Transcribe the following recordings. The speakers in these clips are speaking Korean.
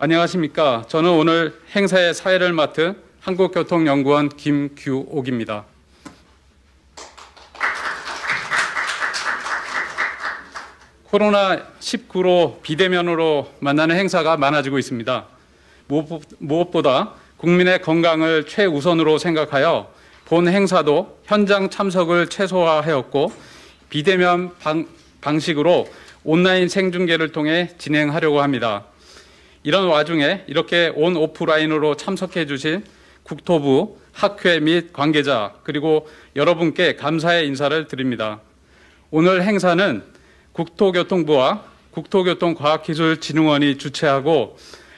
안녕하십니까. 저는 오늘 행사의 사회를 맡은 한국교통연구원 김규옥입니다. 코로나19로 비대면으로 만나는 행사가 많아지고 있습니다. 무엇보다 국민의 건강을 최우선으로 생각하여 본 행사도 현장 참석을 최소화하였고 비대면 방식으로 온라인 생중계를 통해 진행하려고 합니다. 이런 와중에 이렇게 온 오프라인으로 참석해 주신 국토부, 학회 및 관계자 그리고 여러분께 감사의 인사를 드립니다. 오늘 행사는 국토교통부와 국토교통과학기술진흥원이 주최하고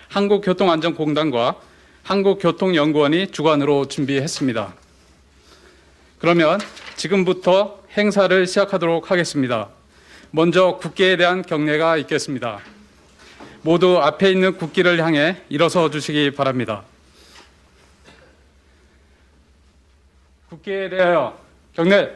한국교통안전공단과 한국교통연구원이 주관으로 준비했습니다. 그러면 지금부터 행사를 시작하도록 하겠습니다. 먼저 국기에 대한 경례가 있겠습니다. 모두 앞에 있는 국기를 향해 일어서 주시기 바랍니다. 국기에 대하여 경례.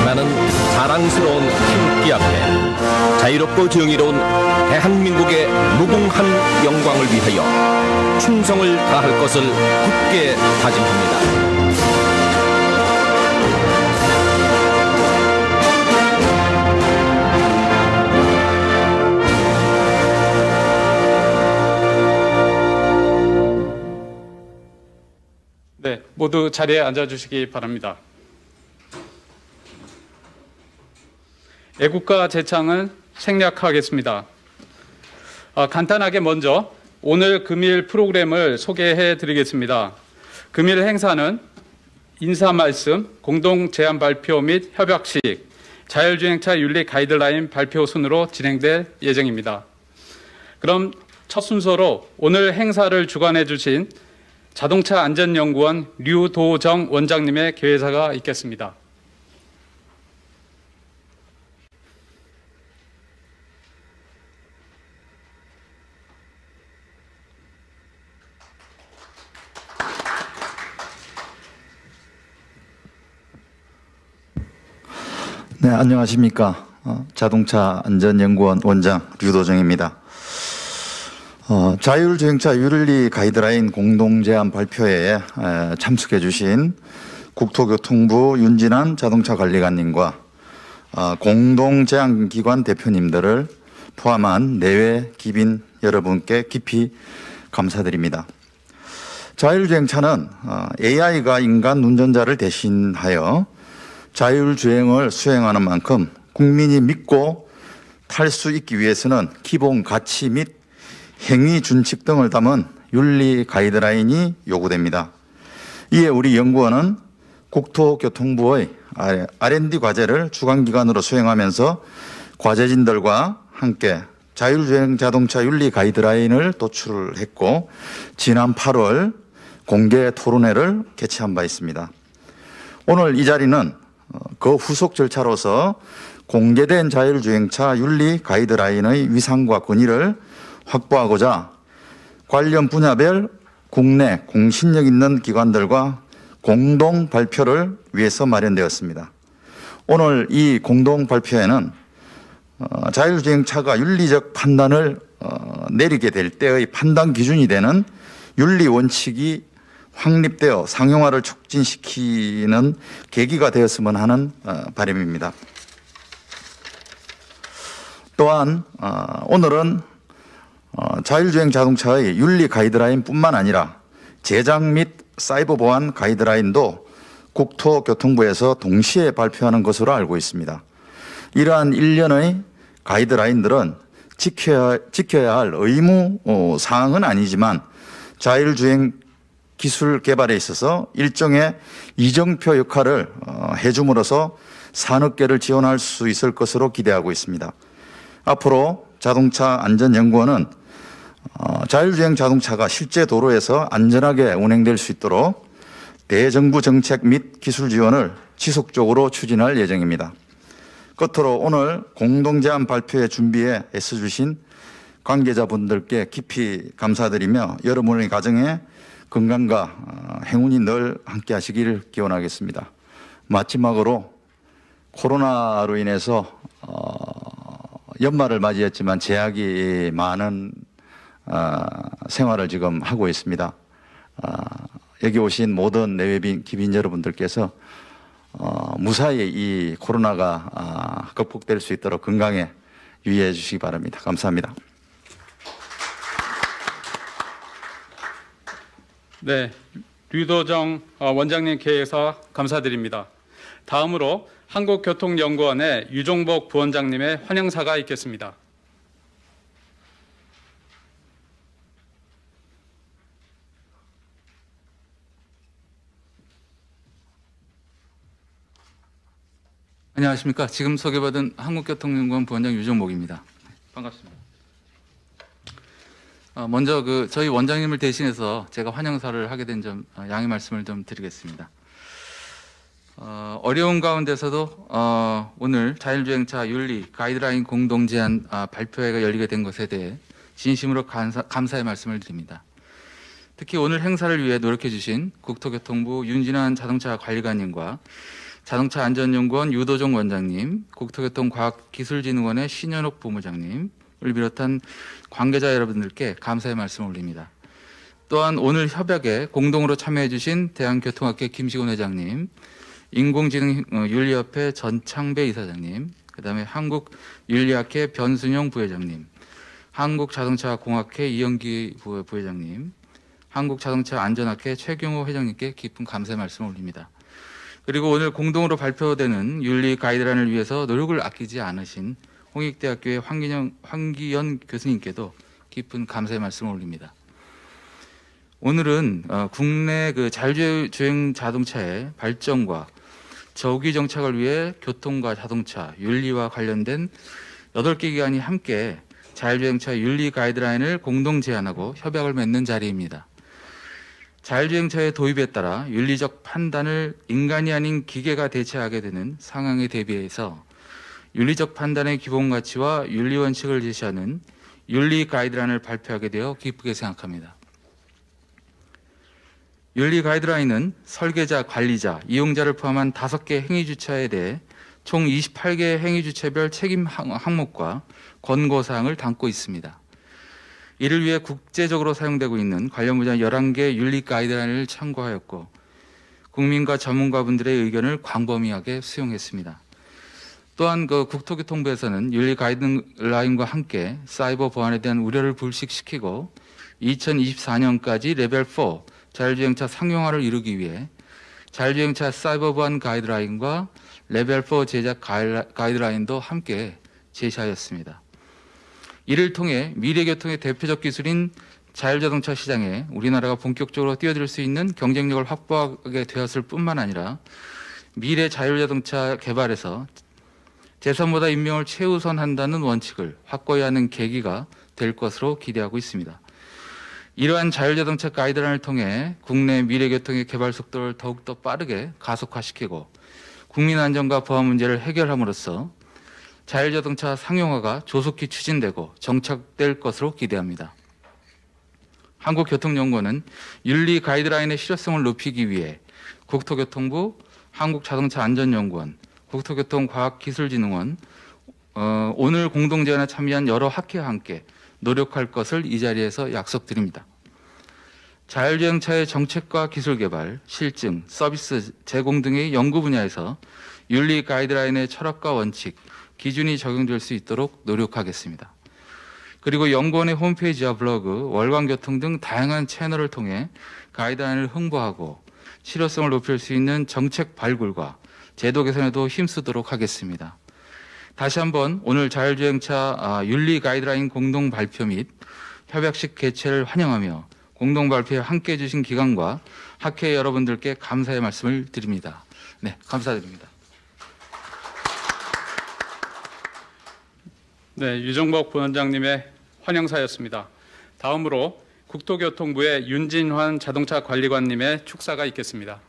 나는 자랑스러운 태극기 앞에 자유롭고 정의로운 대한민국의 무궁한 영광을 위하여 충성을 다할 것을 굳게 다짐합니다. 네, 모두 자리에 앉아주시기 바랍니다. 애국가 제창은 생략하겠습니다. 간단하게 먼저 오늘 금일 프로그램을 소개해 드리겠습니다. 금일 행사는 인사 말씀, 공동 제안 발표 및 협약식, 자율주행차 윤리 가이드라인 발표 순으로 진행될 예정입니다. 그럼 첫 순서로 오늘 행사를 주관해 주신 자동차 안전연구원 류도정 원장님의 개회사가 있겠습니다. 네, 안녕하십니까. 자동차 안전연구원 원장 류도정입니다. 자율주행차 윤리 가이드라인 공동제안 발표회에 참석해 주신 국토교통부 윤진환 자동차관리관님과 공동제안기관 대표님들을 포함한 내외 기빈 여러분께 깊이 감사드립니다. 자율주행차는 AI가 인간 운전자를 대신하여 자율주행을 수행하는 만큼 국민이 믿고 탈 수 있기 위해서는 기본 가치 및 행위 준칙 등을 담은 윤리 가이드라인이 요구됩니다. 이에 우리 연구원은 국토교통부의 R&D 과제를 주관기관으로 수행하면서 과제진들과 함께 자율주행 자동차 윤리 가이드라인을 도출했고 지난 8월 공개 토론회를 개최한 바 있습니다. 오늘 이 자리는 그 후속 절차로서 공개된 자율주행차 윤리 가이드라인의 위상과 권위를 확보하고자 관련 분야별 국내 공신력 있는 기관들과 공동 발표를 위해서 마련되었습니다. 오늘 이 공동 발표회는 자율주행차가 윤리적 판단을 내리게 될 때의 판단 기준이 되는 윤리 원칙이 확립되어 상용화를 촉진시키는 계기가 되었으면 하는 바람입니다. 또한 오늘은 자율주행 자동차의 윤리 가이드라인뿐만 아니라 제작 및 사이버 보안 가이드라인도 국토교통부에서 동시에 발표하는 것으로 알고 있습니다. 이러한 일련의 가이드라인들은 지켜야 할 의무 사항은 아니지만 자율주행 기술 개발에 있어서 일종의 이정표 역할을 해줌으로써 산업계를 지원할 수 있을 것으로 기대하고 있습니다. 앞으로 자동차 안전연구원은 자율주행 자동차가 실제 도로에서 안전하게 운행될 수 있도록 대정부 정책 및 기술 지원을 지속적으로 추진할 예정입니다. 끝으로 오늘 공동제안 발표회 준비에 애써주신 관계자분들께 깊이 감사드리며 여러분의 가정에 건강과 행운이 늘 함께 하시기를 기원하겠습니다. 마지막으로 코로나로 인해서 연말을 맞이했지만 제약이 많은 생활을 지금 하고 있습니다. 여기 오신 모든 내외빈 기빈 여러분들께서 무사히 이 코로나가 극복될 수 있도록 건강에 유의해 주시기 바랍니다. 감사합니다. 네, 류도정 원장님께서 감사드립니다. 다음으로 한국교통연구원의 유종복 부원장님의 환영사가 있겠습니다. 안녕하십니까. 지금 소개받은 한국교통연구원 부원장 유종복입니다. 반갑습니다. 먼저 저희 원장님을 대신해서 제가 환영사를 하게 된 점 양해 말씀을 좀 드리겠습니다. 어려운 가운데서도 오늘 자율주행차 윤리 가이드라인 공동 제안 발표회가 열리게 된 것에 대해 진심으로 감사의 말씀을 드립니다. 특히 오늘 행사를 위해 노력해 주신 국토교통부 윤진환 자동차 관리관님과 자동차안전연구원 유도종 원장님, 국토교통과학기술진흥원의 신현옥 부무장님을 비롯한 관계자 여러분들께 감사의 말씀을 올립니다. 또한 오늘 협약에 공동으로 참여해 주신 대한교통학회 김시곤 회장님, 인공지능윤리협회 전창배 이사장님, 그다음에 한국윤리학회 변순용 부회장님, 한국자동차공학회 이영기 부회장님, 한국자동차안전학회 최경호 회장님께 깊은 감사의 말씀을 올립니다. 그리고 오늘 공동으로 발표되는 윤리 가이드라인을 위해서 노력을 아끼지 않으신 홍익대학교의 황기연 교수님께도 깊은 감사의 말씀을 올립니다. 오늘은 국내 자율주행 자동차의 발전과 저기 정착을 위해 교통과 자동차, 윤리와 관련된 8개 기관이 함께 자율주행차 윤리 가이드라인을 공동 제안하고 협약을 맺는 자리입니다. 자율주행차의 도입에 따라 윤리적 판단을 인간이 아닌 기계가 대체하게 되는 상황에 대비해서 윤리적 판단의 기본 가치와 윤리 원칙을 제시하는 윤리 가이드라인을 발표하게 되어 기쁘게 생각합니다. 윤리 가이드라인은 설계자, 관리자, 이용자를 포함한 5개 행위주체에 대해 총 28개 행위주체별 책임 항목과 권고사항을 담고 있습니다. 이를 위해 국제적으로 사용되고 있는 관련 분야 11개 윤리 가이드라인을 참고하였고 국민과 전문가분들의 의견을 광범위하게 수용했습니다. 또한 국토교통부에서는 윤리 가이드라인과 함께 사이버 보안에 대한 우려를 불식시키고 2024년까지 레벨 4 자율주행차 상용화를 이루기 위해 자율주행차 사이버 보안 가이드라인과 레벨 4 제작 가이드라인도 함께 제시하였습니다. 이를 통해 미래교통의 대표적 기술인 자율자동차 시장에 우리나라가 본격적으로 뛰어들 수 있는 경쟁력을 확보하게 되었을 뿐만 아니라 미래 자율자동차 개발에서 재산보다 인명을 최우선한다는 원칙을 확고히 하는 계기가 될 것으로 기대하고 있습니다. 이러한 자율자동차 가이드라인을 통해 국내 미래교통의 개발 속도를 더욱더 빠르게 가속화시키고 국민 안전과 보안 문제를 해결함으로써 자율자동차 상용화가 조속히 추진되고 정착될 것으로 기대합니다. 한국교통연구원은 윤리 가이드라인의 실효성을 높이기 위해 국토교통부, 한국자동차안전연구원, 국토교통과학기술진흥원, 오늘 공동제안에 참여한 여러 학회와 함께 노력할 것을 이 자리에서 약속드립니다. 자율주행차의 정책과 기술 개발, 실증, 서비스 제공 등의 연구 분야에서 윤리 가이드라인의 철학과 원칙, 기준이 적용될 수 있도록 노력하겠습니다. 그리고 연구원의 홈페이지와 블로그, 월광교통 등 다양한 채널을 통해 가이드라인을 홍보하고 실효성을 높일 수 있는 정책 발굴과 제도 개선에도 힘쓰도록 하겠습니다. 다시 한번 오늘 자율주행차 윤리 가이드라인 공동 발표 및 협약식 개최를 환영하며 공동 발표에 함께해 주신 기관과 학회 여러분들께 감사의 말씀을 드립니다. 네, 감사드립니다. 네, 유종복 부원장님의 환영사였습니다. 다음으로 국토교통부의 윤진환 자동차 관리관님의 축사가 있겠습니다.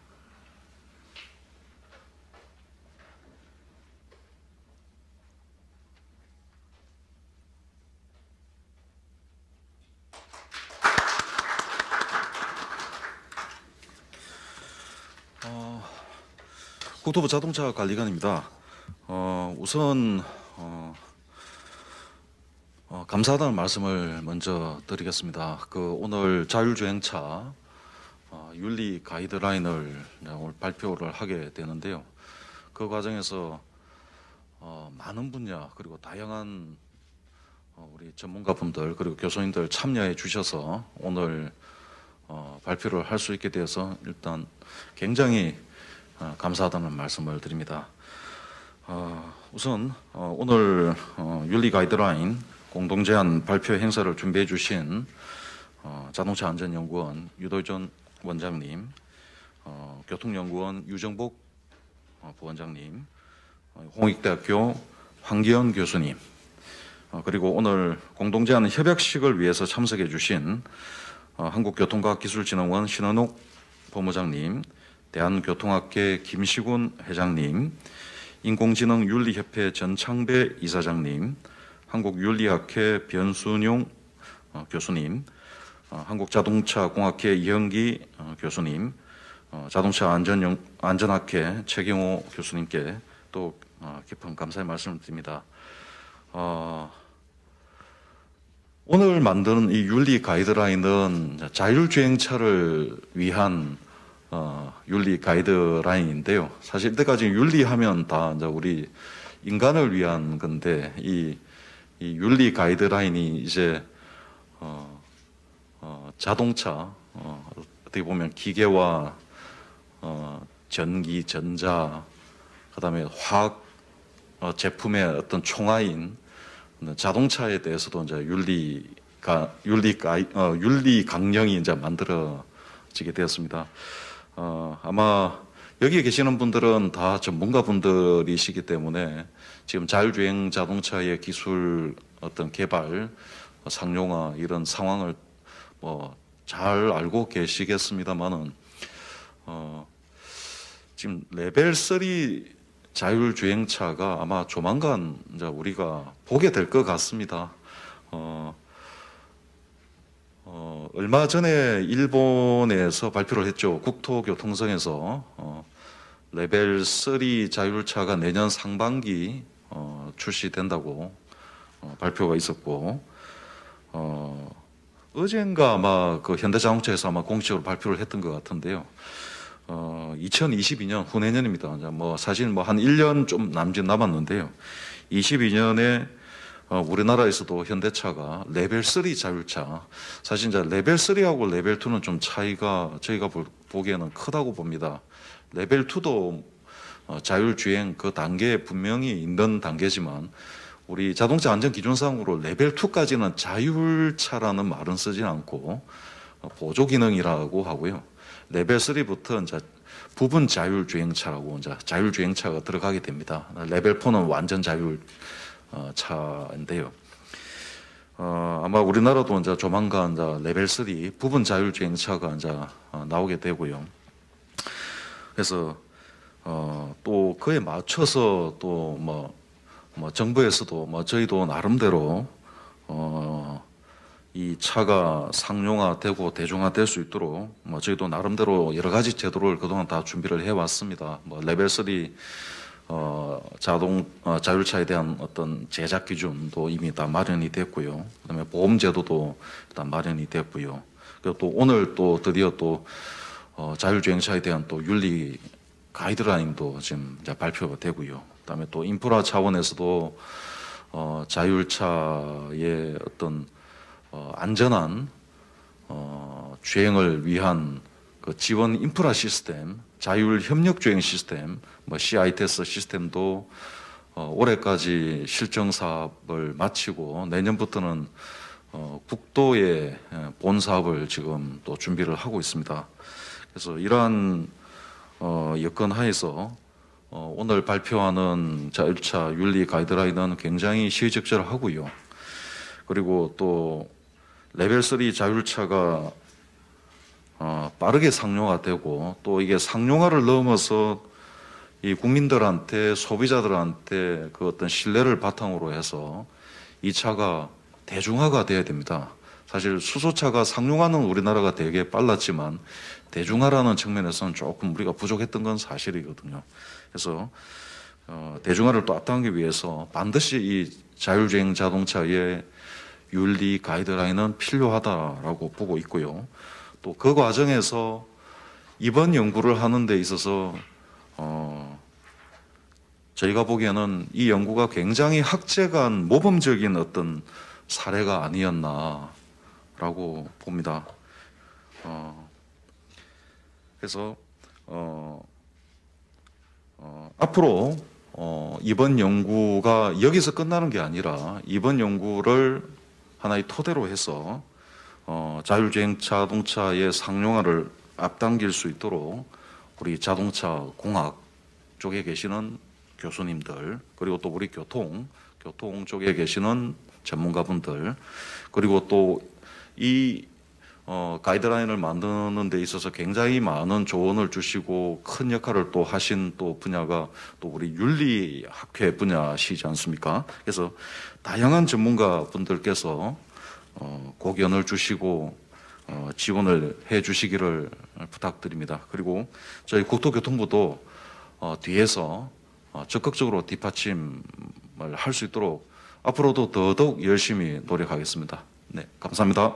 국토부 자동차 관리관입니다. 우선 감사하다는 말씀을 먼저 드리겠습니다. 오늘 자율주행차 윤리 가이드라인을 오늘 발표를 하게 되는데요. 그 과정에서 많은 분야 그리고 다양한 우리 전문가분들 그리고 교수님들 참여해 주셔서 오늘 발표를 할 수 있게 되어서 일단 굉장히 감사하다는 말씀을 드립니다. 우선 오늘 윤리 가이드라인 공동제안 발표 행사를 준비해 주신 자동차 안전연구원 유도전 원장님, 교통연구원 유정복 부원장님, 홍익대학교 황기현 교수님, 그리고 오늘 공동제안 협약식을 위해서 참석해 주신 한국교통과학기술진흥원 신원옥 본부장님, 대한교통학회 김시군 회장님, 인공지능윤리협회 전창배 이사장님, 한국윤리학회 변순용 교수님, 한국자동차공학회 이현기 교수님, 자동차 안전학회 최경호 교수님께 또 깊은 감사의 말씀을 드립니다. 오늘 만든 이 윤리 가이드라인은 자율주행차를 위한 윤리 가이드라인인데요. 사실 이때까지 윤리하면 다 이제 우리 인간을 위한 건데 이 윤리 가이드라인이 이제 자동차 어떻게 보면 기계와 전기, 전자, 그다음에 화학 제품의 어떤 총화인 자동차에 대해서도 이제 윤리 강령이 이제 만들어지게 되었습니다. 아마 여기 계시는 분들은 다 전문가분들이시기 때문에 지금 자율주행 자동차의 기술 어떤 개발, 상용화 이런 상황을 잘 알고 계시겠습니다만은 지금 레벨 3 자율주행차가 아마 조만간 이제 우리가 보게 될 것 같습니다. 얼마 전에 일본에서 발표를 했죠. 국토교통성에서 레벨 3 자율차가 내년 상반기 출시된다고 발표가 있었고 어젠가 아마 현대자동차에서 아마 공식적으로 발표를 했던 것 같은데요. 2022년 후내년입니다. 사실 한 1년 좀 남았는데요. 22년에 우리나라에서도 현대차가 레벨 3 자율차, 사실 이제 레벨 3하고 레벨 2는 좀 차이가 저희가 보기에는 크다고 봅니다. 레벨 2도 자율주행 그 단계에 분명히 있는 단계지만 우리 자동차 안전기준상으로 레벨 2까지는 자율차라는 말은 쓰지 않고 보조기능이라고 하고요. 레벨 3부터 이제 부분 자율주행차라고 이제 자율주행차가 들어가게 됩니다. 레벨 4는 완전 자율차인데요. 아마 우리나라도 이제 조만간 이제 레벨 3 부분 자율주행차가 이제 나오게 되고요. 그래서 또 그에 맞춰서 또 정부에서도 저희도 나름대로 이 차가 상용화되고 대중화될 수 있도록 저희도 나름대로 여러 가지 제도를 그동안 다 준비를 해왔습니다. 레벨 3 자율차에 대한 어떤 제작 기준도 이미 다 마련이 됐고요. 그다음에 보험 제도도 일단 마련이 됐고요. 그리고 또 오늘 또 드디어 또 자율주행차에 대한 또 윤리 가이드라인도 지금 이제 발표가 되고요. 그다음에 또 인프라 차원에서도 자율차의 어떤 안전한 주행을 위한 그 지원 인프라 시스템, 자율 협력 주행 시스템, CITS 시스템도 올해까지 실정 사업을 마치고 내년부터는 국도의 본 사업을 지금 또 준비를 하고 있습니다. 그래서 이러한 여건 하에서 오늘 발표하는 자율차 윤리 가이드라인은 굉장히 시의적절하고요. 그리고 또 레벨 3 자율차가 빠르게 상용화되고 또 이게 상용화를 넘어서 이 국민들한테 소비자들한테 그 어떤 신뢰를 바탕으로 해서 이 차가 대중화가 돼야 됩니다. 사실 수소차가 상용화는 우리나라가 되게 빨랐지만 대중화라는 측면에서는 조금 우리가 부족했던 건 사실이거든요. 그래서 대중화를 또 앞당기기 위해서 반드시 이 자율주행 자동차의 윤리 가이드라인은 필요하다라고 보고 있고요. 또 그 과정에서 이번 연구를 하는 데 있어서 저희가 보기에는 이 연구가 굉장히 학제간 모범적인 어떤 사례가 아니었나라고 봅니다. 그래서 앞으로 이번 연구가 여기서 끝나는 게 아니라 이번 연구를 하나의 토대로 해서 자율주행 자동차의 상용화를 앞당길 수 있도록 우리 자동차 공학 쪽에 계시는 교수님들, 그리고 또 우리 교통 쪽에 계시는 전문가분들, 그리고 또 이 가이드라인을 만드는 데 있어서 굉장히 많은 조언을 주시고 큰 역할을 또 하신 또 분야가 또 우리 윤리학회 분야시지 않습니까? 그래서 다양한 전문가분들께서 고견을 주시고 지원을 해 주시기를 부탁드립니다. 그리고 저희 국토교통부도 뒤에서 적극적으로 뒷받침을 할 수 있도록 앞으로도 더더욱 열심히 노력하겠습니다. 네, 감사합니다.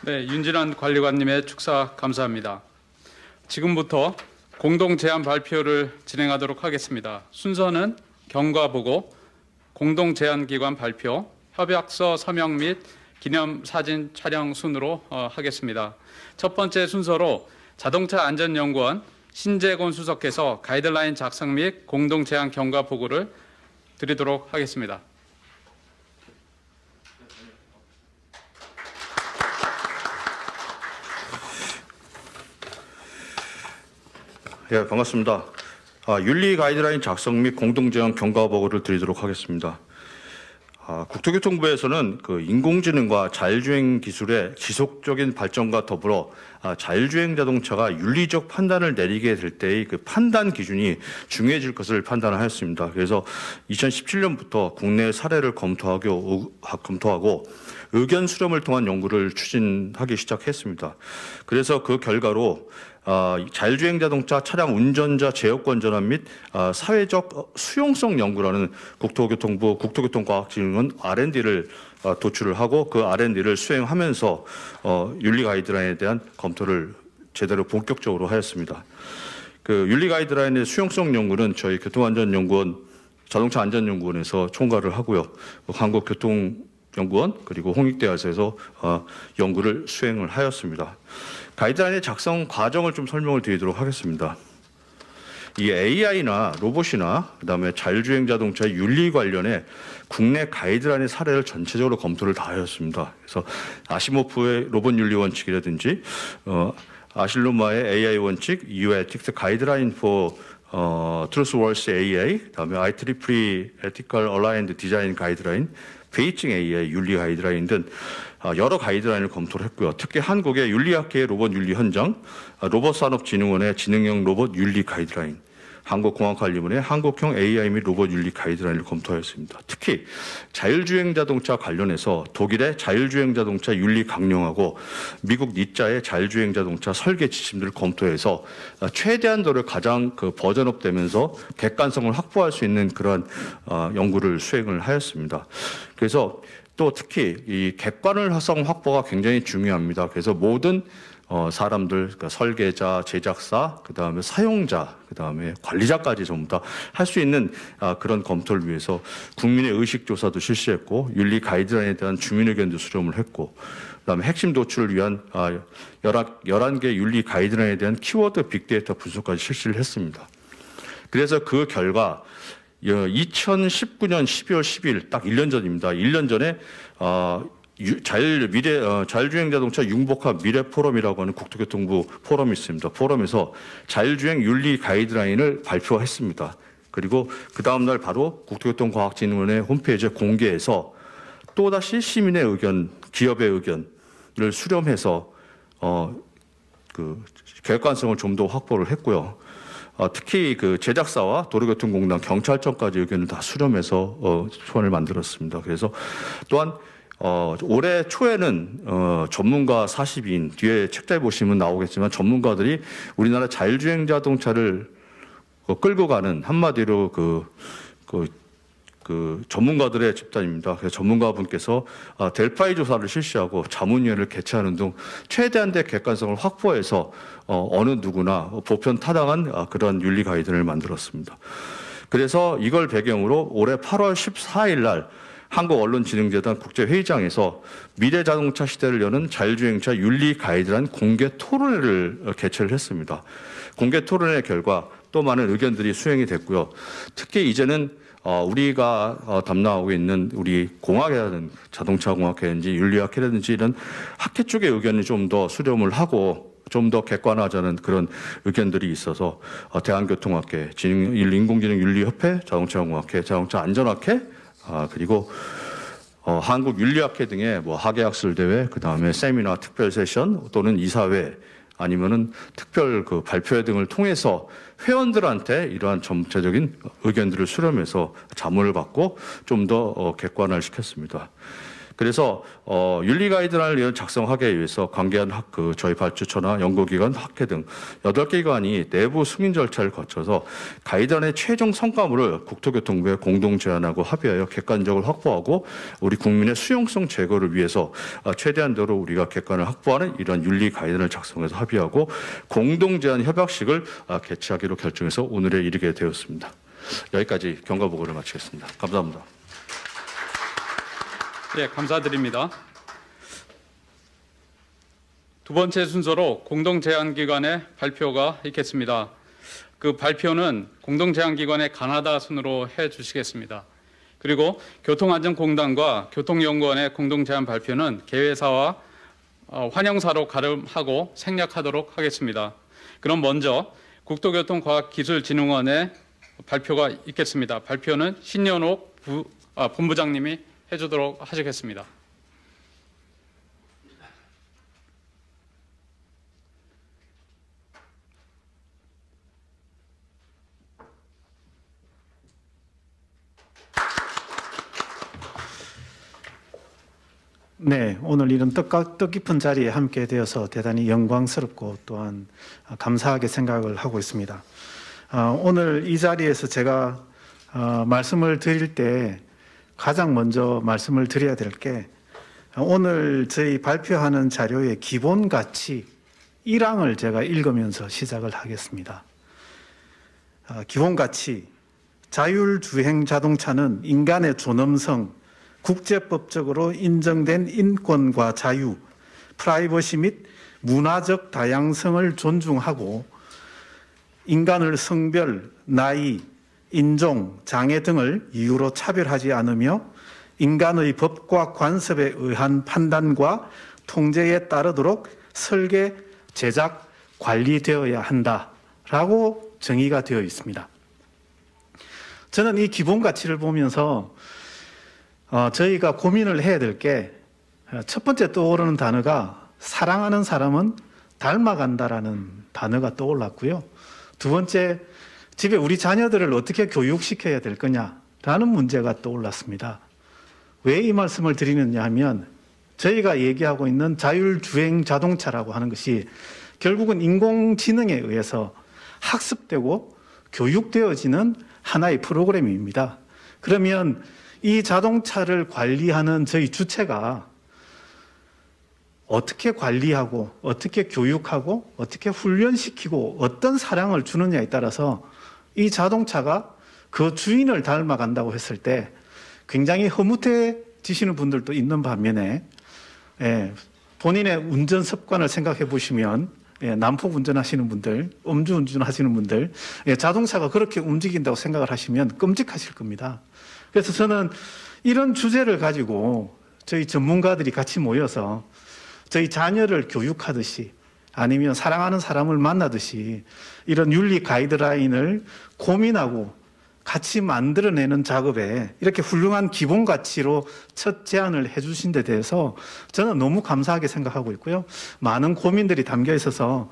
네, 윤진환 관리관님의 축사 감사합니다. 지금부터 공동 제안 발표를 진행하도록 하겠습니다. 순서는 경과보고, 공동 제안 기관 발표, 협약서 서명 및 기념사진 촬영 순으로 하겠습니다. 첫 번째 순서로 자동차 안전연구원 신재곤 수석께서 가이드라인 작성 및 공동 제안 경과 보고를 드리도록 하겠습니다. 예, 반갑습니다. 윤리 가이드라인 작성 및 공동 제안 경과 보고를 드리도록 하겠습니다. 국토교통부에서는 그 인공지능과 자율주행 기술의 지속적인 발전과 더불어 자율주행 자동차가 윤리적 판단을 내리게 될 때의 그 판단 기준이 중요해질 것을 판단하였습니다. 그래서 2017년부터 국내 사례를 검토하고 의견 수렴을 통한 연구를 추진하기 시작했습니다. 그래서 그 결과로 자율주행 자동차 차량 운전자 제어권 전환 및 사회적 수용성 연구라는 국토교통부 국토교통과학진흥원 R&D를 도출을 하고 그 R&D를 수행하면서 윤리 가이드라인에 대한 검토를 제대로 본격적으로 하였습니다. 그 윤리 가이드라인의 수용성 연구는 저희 교통안전연구원 자동차 안전연구원에서 총괄을 하고요. 한국교통연구원 그리고 홍익대학에서 연구를 수행을 하였습니다. 가이드라인의 작성 과정을 좀 설명을 드리도록 하겠습니다. 이 AI나 로봇이나 그다음에 자율주행 자동차의 윤리 관련해 국내 가이드라인의 사례를 전체적으로 검토를 다 하였습니다. 그래서 아시모프의 로봇 윤리 원칙이라든지 아실로마의 AI 원칙, EU Ethics Guideline for Truthworthy AI, 그다음에 IEEE Ethical Aligned Design Guideline, 베이징 AI 윤리 가이드라인 등 여러 가이드라인을 검토를 했고요. 특히 한국의 윤리학회의 로봇 윤리 현장, 로봇산업진흥원의 지능형 로봇 윤리 가이드라인, 한국공학관리원의 한국형 AI 및 로봇 윤리 가이드라인을 검토하였습니다. 특히 자율주행 자동차 관련해서 독일의 자율주행 자동차 윤리 강령하고 미국 니자의 자율주행 자동차 설계 지침들을 검토해서 최대한도로 가장 버전업되면서 객관성을 확보할 수 있는 그러한 연구를 수행을 하였습니다. 그래서 또 특히 이 객관성 확보가 굉장히 중요합니다. 그래서 모든 사람들, 그러니까 설계자, 제작사, 그 다음에 사용자, 그 다음에 관리자까지 전부 다 할 수 있는 그런 검토를 위해서 국민의 의식조사도 실시했고, 윤리 가이드라인에 대한 주민 의견도 수렴을 했고, 그 다음에 핵심 도출을 위한 11개 윤리 가이드라인에 대한 키워드 빅데이터 분석까지 실시를 했습니다. 그래서 그 결과 2019년 12월 10일 딱 1년 전입니다. 1년 전에 자율주행 자동차 융복합 미래 포럼이라고 하는 국토교통부 포럼이 있습니다. 포럼에서 자율주행 윤리 가이드라인을 발표했습니다. 그리고 그 다음 날 바로 국토교통과학진흥원의 홈페이지에 공개해서 또다시 시민의 의견, 기업의 의견을 수렴해서 그 객관성을 좀 더 확보를 했고요. 특히 그 제작사와 도로교통공단, 경찰청까지 의견을 다 수렴해서 초안을 만들었습니다. 그래서 또한 올해 초에는 전문가 42인, 뒤에 책자에 보시면 나오겠지만 전문가들이 우리나라 자율주행 자동차를 끌고 가는, 한마디로 그 전문가들의 집단입니다. 그래서 전문가분께서 델파이 조사를 실시하고 자문위원회를 개최하는 등 최대한의 객관성을 확보해서 어느 누구나 보편 타당한 그런 윤리 가이드를 만들었습니다. 그래서 이걸 배경으로 올해 8월 14일 날 한국언론진흥재단 국제회의장에서 미래자동차 시대를 여는 자율주행차 윤리 가이드라는 공개 토론회를 개최를 했습니다. 공개 토론회 결과 또 많은 의견들이 수행이 됐고요. 특히 이제는 우리가 담당하고 있는 우리 공학이라든 자동차 공학회든지 윤리학회라든지 이런 학회 쪽의 의견을 좀 더 수렴을 하고 좀 더 객관화하자는 그런 의견들이 있어서 대한교통학회, 인공지능윤리협회, 자동차공학회, 자동차안전학회, 그리고 한국윤리학회 등의 뭐 학예학술 대회, 그 다음에 세미나, 특별 세션 또는 이사회 아니면은 특별 그 발표회 등을 통해서 회원들한테 이러한 전체적인 의견들을 수렴해서 자문을 받고 좀 더 객관화를 시켰습니다. 그래서 윤리 가이드라인을 작성하기 위해서 관계한 저희 발주처나 연구기관, 학회 등 8개 기관이 내부 승인 절차를 거쳐서 가이드라인의 최종 성과물을 국토교통부에 공동 제안하고 합의하여 객관적으로 확보하고 우리 국민의 수용성 제고를 위해서 최대한도로 우리가 객관을 확보하는 이런 윤리 가이드라인을 작성해서 합의하고 공동 제안 협약식을 개최하기로 결정해서 오늘에 이르게 되었습니다. 여기까지 경과 보고를 마치겠습니다. 감사합니다. 예, 감사드립니다. 두 번째 순서로 공동제안기관의 발표가 있겠습니다. 그 발표는 공동제안기관의 가나다 순으로 해 주시겠습니다. 그리고 교통안전공단과 교통연구원의 공동제안 발표는 개회사와 환영사로 가름하고 생략하도록 하겠습니다. 그럼 먼저 국토교통과학기술진흥원의 발표가 있겠습니다. 발표는 신연옥 본부장님이 해주도록 하시겠습니다. 네, 오늘 이런 뜻깊은 자리에 함께 되어서 대단히 영광스럽고 또한 감사하게 생각을 하고 있습니다. 오늘 이 자리에서 제가 말씀을 드릴 때 가장 먼저 말씀을 드려야 될 게 오늘 저희 발표하는 자료의 기본 가치 1항을 제가 읽으면서 시작을 하겠습니다. 기본 가치, 자율주행 자동차는 인간의 존엄성, 국제법적으로 인정된 인권과 자유, 프라이버시 및 문화적 다양성을 존중하고 인간을 성별, 나이, 인종, 장애 등을 이유로 차별하지 않으며 인간의 법과 관습에 의한 판단과 통제에 따르도록 설계, 제작, 관리되어야 한다라고 정의가 되어 있습니다. 저는 이 기본 가치를 보면서 저희가 고민을 해야 될 게 첫 번째 떠오르는 단어가 사랑하는 사람은 닮아간다라는 단어가 떠올랐고요. 두 번째, 집에 우리 자녀들을 어떻게 교육시켜야 될 거냐라는 문제가 떠올랐습니다. 왜 이 말씀을 드리느냐 하면 저희가 얘기하고 있는 자율주행 자동차라고 하는 것이 결국은 인공지능에 의해서 학습되고 교육되어지는 하나의 프로그램입니다. 그러면 이 자동차를 관리하는 저희 주체가 어떻게 관리하고 어떻게 교육하고 어떻게 훈련시키고 어떤 사랑을 주느냐에 따라서 이 자동차가 그 주인을 닮아간다고 했을 때 굉장히 흐뭇해지시는 분들도 있는 반면에 본인의 운전 습관을 생각해 보시면 난폭 운전하시는 분들, 음주운전 하시는 분들, 자동차가 그렇게 움직인다고 생각을 하시면 끔찍하실 겁니다. 그래서 저는 이런 주제를 가지고 저희 전문가들이 같이 모여서 저희 자녀를 교육하듯이 아니면 사랑하는 사람을 만나듯이 이런 윤리 가이드라인을 고민하고 같이 만들어내는 작업에 이렇게 훌륭한 기본 가치로 첫 제안을 해주신 데 대해서 저는 너무 감사하게 생각하고 있고요. 많은 고민들이 담겨 있어서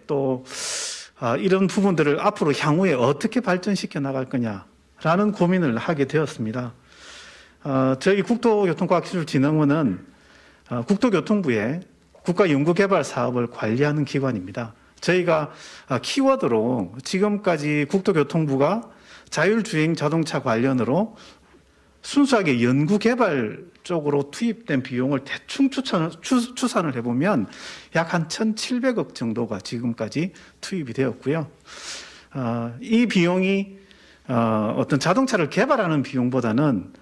또 이런 부분들을 앞으로 향후에 어떻게 발전시켜 나갈 거냐라는 고민을 하게 되었습니다. 저희 국토교통과학기술진흥원은 국토교통부의 국가연구개발 사업을 관리하는 기관입니다. 저희가 키워드로 지금까지 국토교통부가 자율주행 자동차 관련으로 순수하게 연구개발 쪽으로 투입된 비용을 대충 추산을 해보면 약 한 1,700억 정도가 지금까지 투입이 되었고요. 이 비용이 어떤 자동차를 개발하는 비용보다는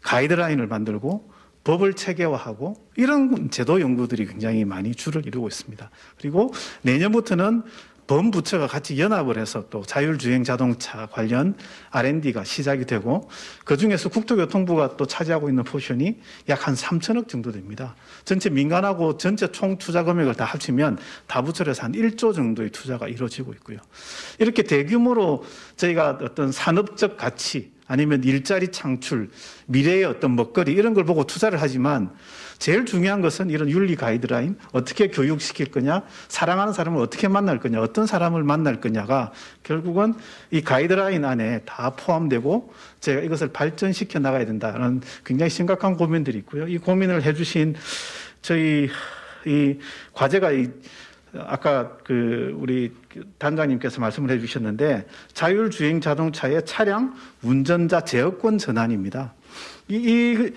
가이드라인을 만들고 법을 체계화하고 이런 제도 연구들이 굉장히 많이 주를 이루고 있습니다. 그리고 내년부터는 범부처가 같이 연합을 해서 또 자율주행 자동차 관련 R&D가 시작이 되고 그중에서 국토교통부가 또 차지하고 있는 포션이 약 한 3천억 정도 됩니다. 전체 민간하고 전체 총 투자 금액을 다 합치면 다부처에서 한 1조 정도의 투자가 이루어지고 있고요. 이렇게 대규모로 저희가 어떤 산업적 가치 아니면 일자리 창출, 미래의 어떤 먹거리 이런 걸 보고 투자를 하지만 제일 중요한 것은 이런 윤리 가이드라인, 어떻게 교육시킬 거냐, 사랑하는 사람을 어떻게 만날 거냐, 어떤 사람을 만날 거냐가 결국은 이 가이드라인 안에 다 포함되고 제가 이것을 발전시켜 나가야 된다는 굉장히 심각한 고민들이 있고요. 이 고민을 해주신 저희 이 과제가 아까 우리 단장님께서 말씀을 해주셨는데 자율주행 자동차의 차량 운전자 제어권 전환입니다. 이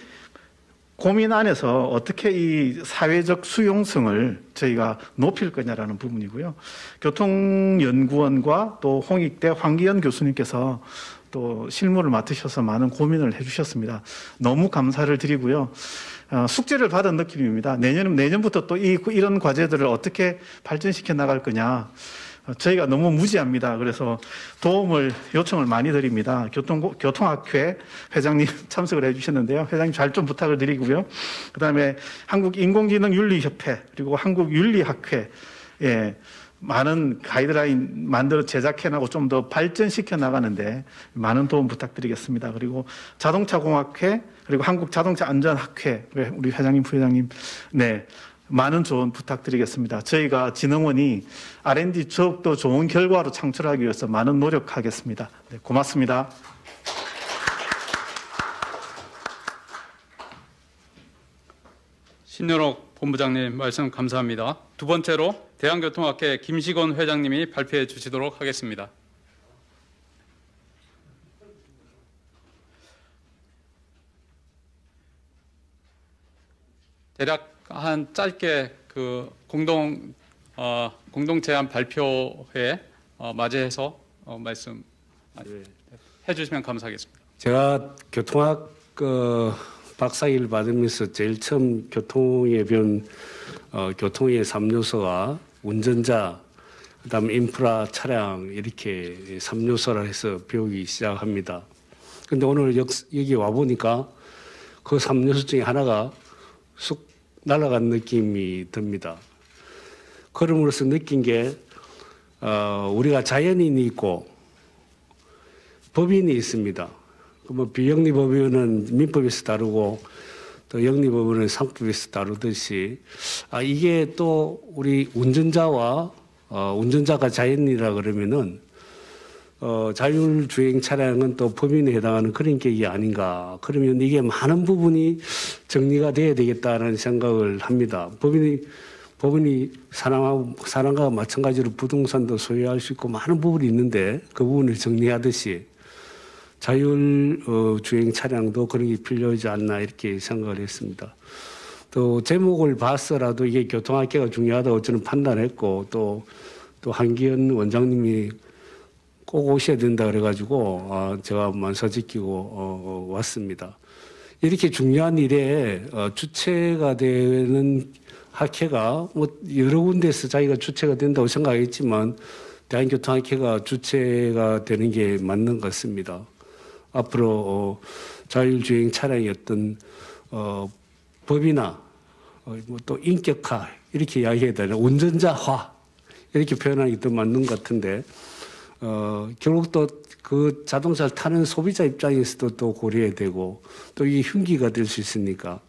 고민 안에서 어떻게 이 사회적 수용성을 저희가 높일 거냐라는 부분이고요. 교통연구원과 또 홍익대 황기현 교수님께서 또 실무를 맡으셔서 많은 고민을 해주셨습니다. 너무 감사를 드리고요. 숙제를 받은 느낌입니다. 내년부터 또 이런 과제들을 어떻게 발전시켜 나갈 거냐. 저희가 너무 무지합니다. 그래서 도움을 요청을 많이 드립니다. 교통학회 회장님 참석을 해주셨는데요. 회장님 잘 좀 부탁을 드리고요. 그다음에 한국인공지능윤리협회 그리고 한국윤리학회 많은 가이드라인 만들어 제작해나고 좀 더 발전시켜 나가는데 많은 도움 부탁드리겠습니다. 그리고 자동차공학회 그리고 한국자동차안전학회 우리 회장님, 부회장님 많은 조언 부탁드리겠습니다. 저희가 진흥원이 R&D 더욱더 좋은 결과로 창출하기 위해서 많은 노력하겠습니다. 고맙습니다. 신현옥 본부장님 말씀 감사합니다. 두 번째로 대한교통학회 김시건 회장님이 발표해 주시도록 하겠습니다. 대략 한 짧게 공동 제안 발표회 맞이해서 말씀 해주시면 감사하겠습니다. 제가 교통학 박사학위를 받으면서 제일 처음 교통에 배운 교통의 3요소가 운전자, 그다음 인프라, 차량 이렇게 3요소라 해서 배우기 시작합니다. 그런데 오늘 여기 와 보니까 그 3요소 중에 하나가 쑥 날아간 느낌이 듭니다. 그럼으로써 느낀 게 우리가 자연인이 있고 법인이 있습니다. 뭐 비영리법인은 민법에서 다루고 또 영리법인은 상법에서 다루듯이 이게 또 우리 운전자와 운전자가 자연인이라 그러면은 자율주행 차량은 또 법인에 해당하는 그런 격이 아닌가. 그러면 이게 많은 부분이 정리가 돼야 되겠다는 생각을 합니다. 법인이 사람과 마찬가지로 부동산도 소유할 수 있고 많은 부분이 있는데 그 부분을 정리하듯이 자율주행 차량도 그런 게 필요하지 않나 이렇게 생각을 했습니다. 또 제목을 봤어라도 이게 교통학회가 중요하다고 저는 판단했고 또 한기현 원장님이 꼭 오셔야 된다 그래가지고 제가 만사지키고 왔습니다. 이렇게 중요한 일에 주체가 되는 학회가 뭐 여러 군데서 자기가 주체가 된다고 생각했지만 대한교통학회가 주체가 되는 게 맞는 것 같습니다. 앞으로 자율주행 차량의 어떤 법이나 뭐 또 인격화 이렇게 이야기해야 되나 운전자화 이렇게 표현하는 게 더 맞는 것 같은데 결국 또 그 자동차를 타는 소비자 입장에서도 또 고려해야 되고 또 이게 흉기가 될 수 있으니까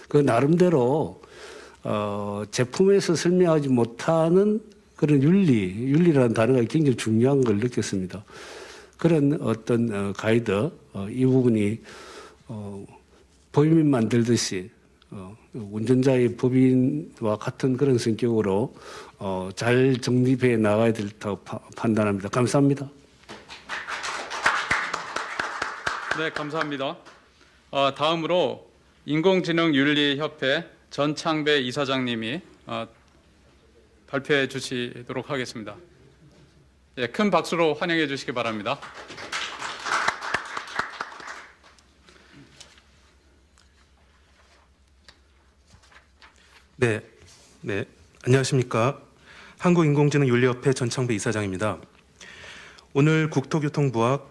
그 나름대로 제품에서 설명하지 못하는 그런 윤리라는 단어가 굉장히 중요한 걸 느꼈습니다. 그런 어떤 가이드, 이 부분이 법인 만들듯이 운전자의 법인과 같은 그런 성격으로 잘 정립해 나가야 된다고 판단합니다. 감사합니다. 네, 감사합니다. 다음으로 인공지능윤리협회 전창배 이사장님이 발표해 주시도록 하겠습니다. 예, 큰 박수로 환영해 주시기 바랍니다. 네, 안녕하십니까. 한국인공지능윤리협회 전창배 이사장입니다. 오늘 국토교통부와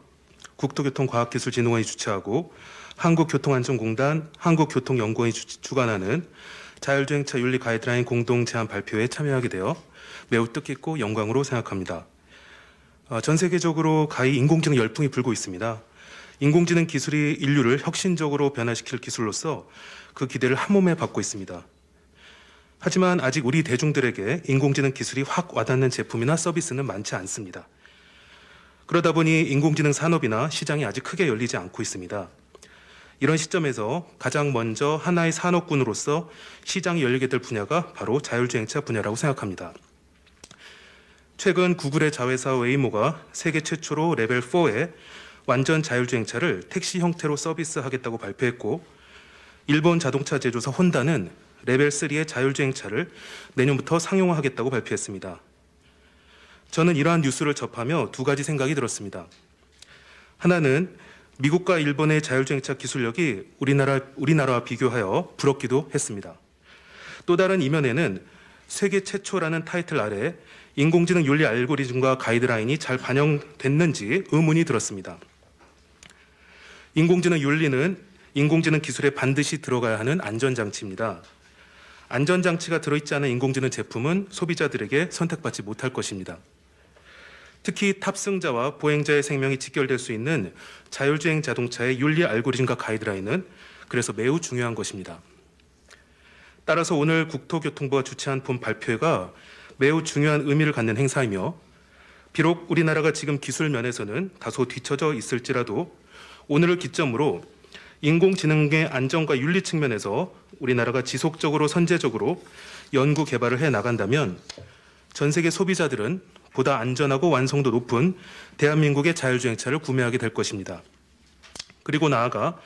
국토교통과학기술진흥원이 주최하고 한국교통안전공단, 한국교통연구원이 주관하는 자율주행차 윤리 가이드라인 공동 제안 발표에 참여하게 되어 매우 뜻깊고 영광으로 생각합니다. 전 세계적으로 가히 인공지능 열풍이 불고 있습니다. 인공지능 기술이 인류를 혁신적으로 변화시킬 기술로서 그 기대를 한몸에 받고 있습니다. 하지만 아직 우리 대중들에게 인공지능 기술이 확 와닿는 제품이나 서비스는 많지 않습니다. 그러다 보니 인공지능 산업이나 시장이 아직 크게 열리지 않고 있습니다. 이런 시점에서 가장 먼저 하나의 산업군으로서 시장이 열리게 될 분야가 바로 자율주행차 분야라고 생각합니다. 최근 구글의 자회사 웨이모가 세계 최초로 레벨 4의 완전 자율주행차를 택시 형태로 서비스하겠다고 발표했고, 일본 자동차 제조사 혼다는 레벨 3의 자율주행차를 내년부터 상용화하겠다고 발표했습니다. 저는 이러한 뉴스를 접하며 두 가지 생각이 들었습니다. 하나는 미국과 일본의 자율주행차 기술력이 우리나라와 비교하여 부럽기도 했습니다. 또 다른 이면에는 세계 최초라는 타이틀 아래 인공지능 윤리 알고리즘과 가이드라인이 잘 반영됐는지 의문이 들었습니다. 인공지능 윤리는 인공지능 기술에 반드시 들어가야 하는 안전장치입니다. 안전장치가 들어있지 않은 인공지능 제품은 소비자들에게 선택받지 못할 것입니다. 특히 탑승자와 보행자의 생명이 직결될 수 있는 자율주행 자동차의 윤리 알고리즘과 가이드라인은 그래서 매우 중요한 것입니다. 따라서 오늘 국토교통부가 주최한 본 발표회가 매우 중요한 의미를 갖는 행사이며, 비록 우리나라가 지금 기술 면에서는 다소 뒤처져 있을지라도 오늘을 기점으로 인공지능의 안전과 윤리 측면에서 우리나라가 지속적으로 선제적으로 연구 개발을 해 나간다면 전 세계 소비자들은 보다 안전하고 완성도 높은 대한민국의 자율주행차를 구매하게 될 것입니다. 그리고 나아가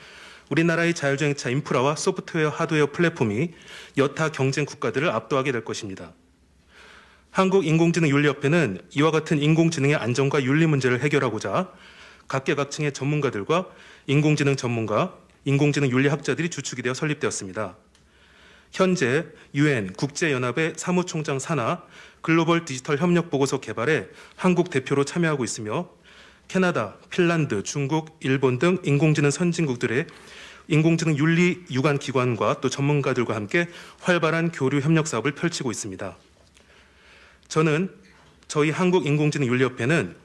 우리나라의 자율주행차 인프라와 소프트웨어, 하드웨어 플랫폼이 여타 경쟁 국가들을 압도하게 될 것입니다. 한국인공지능윤리협회는 이와 같은 인공지능의 안전과 윤리 문제를 해결하고자 각계각층의 전문가들과 인공지능 전문가, 인공지능 윤리학자들이 주축이 되어 설립되었습니다. 현재 UN 국제연합의 사무총장 산하 글로벌 디지털 협력 보고서 개발에 한국 대표로 참여하고 있으며, 캐나다, 핀란드, 중국, 일본 등 인공지능 선진국들의 인공지능 윤리 유관 기관과 또 전문가들과 함께 활발한 교류 협력 사업을 펼치고 있습니다. 저는 저희 한국인공지능윤리협회는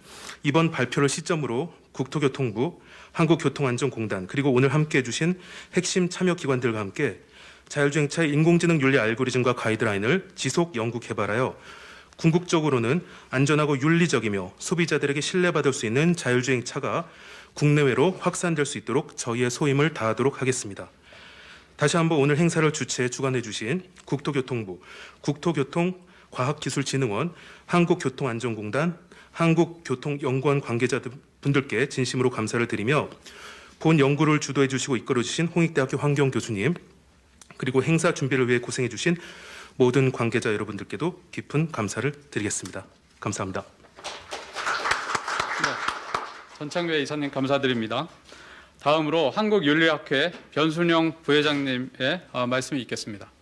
이번 발표를 시점으로 국토교통부, 한국교통안전공단, 그리고 오늘 함께해 주신 핵심 참여기관들과 함께 자율주행차의 인공지능 윤리 알고리즘과 가이드라인을 지속 연구 개발하여 궁극적으로는 안전하고 윤리적이며 소비자들에게 신뢰받을 수 있는 자율주행차가 국내외로 확산될 수 있도록 저희의 소임을 다하도록 하겠습니다. 다시 한번 오늘 행사를 주최해 주관해 주신 국토교통부, 국토교통과학기술진흥원, 한국교통안전공단, 한국교통연구원 관계자분들께 진심으로 감사를 드리며, 본 연구를 주도해 주시고 이끌어 주신 홍익대학교 황경 교수님, 그리고 행사 준비를 위해 고생해 주신 모든 관계자 여러분들께도 깊은 감사를 드리겠습니다. 감사합니다. 네, 전창배 이사님 감사드립니다. 다음으로 한국윤리학회 변순영 부회장님의 말씀이 있겠습니다.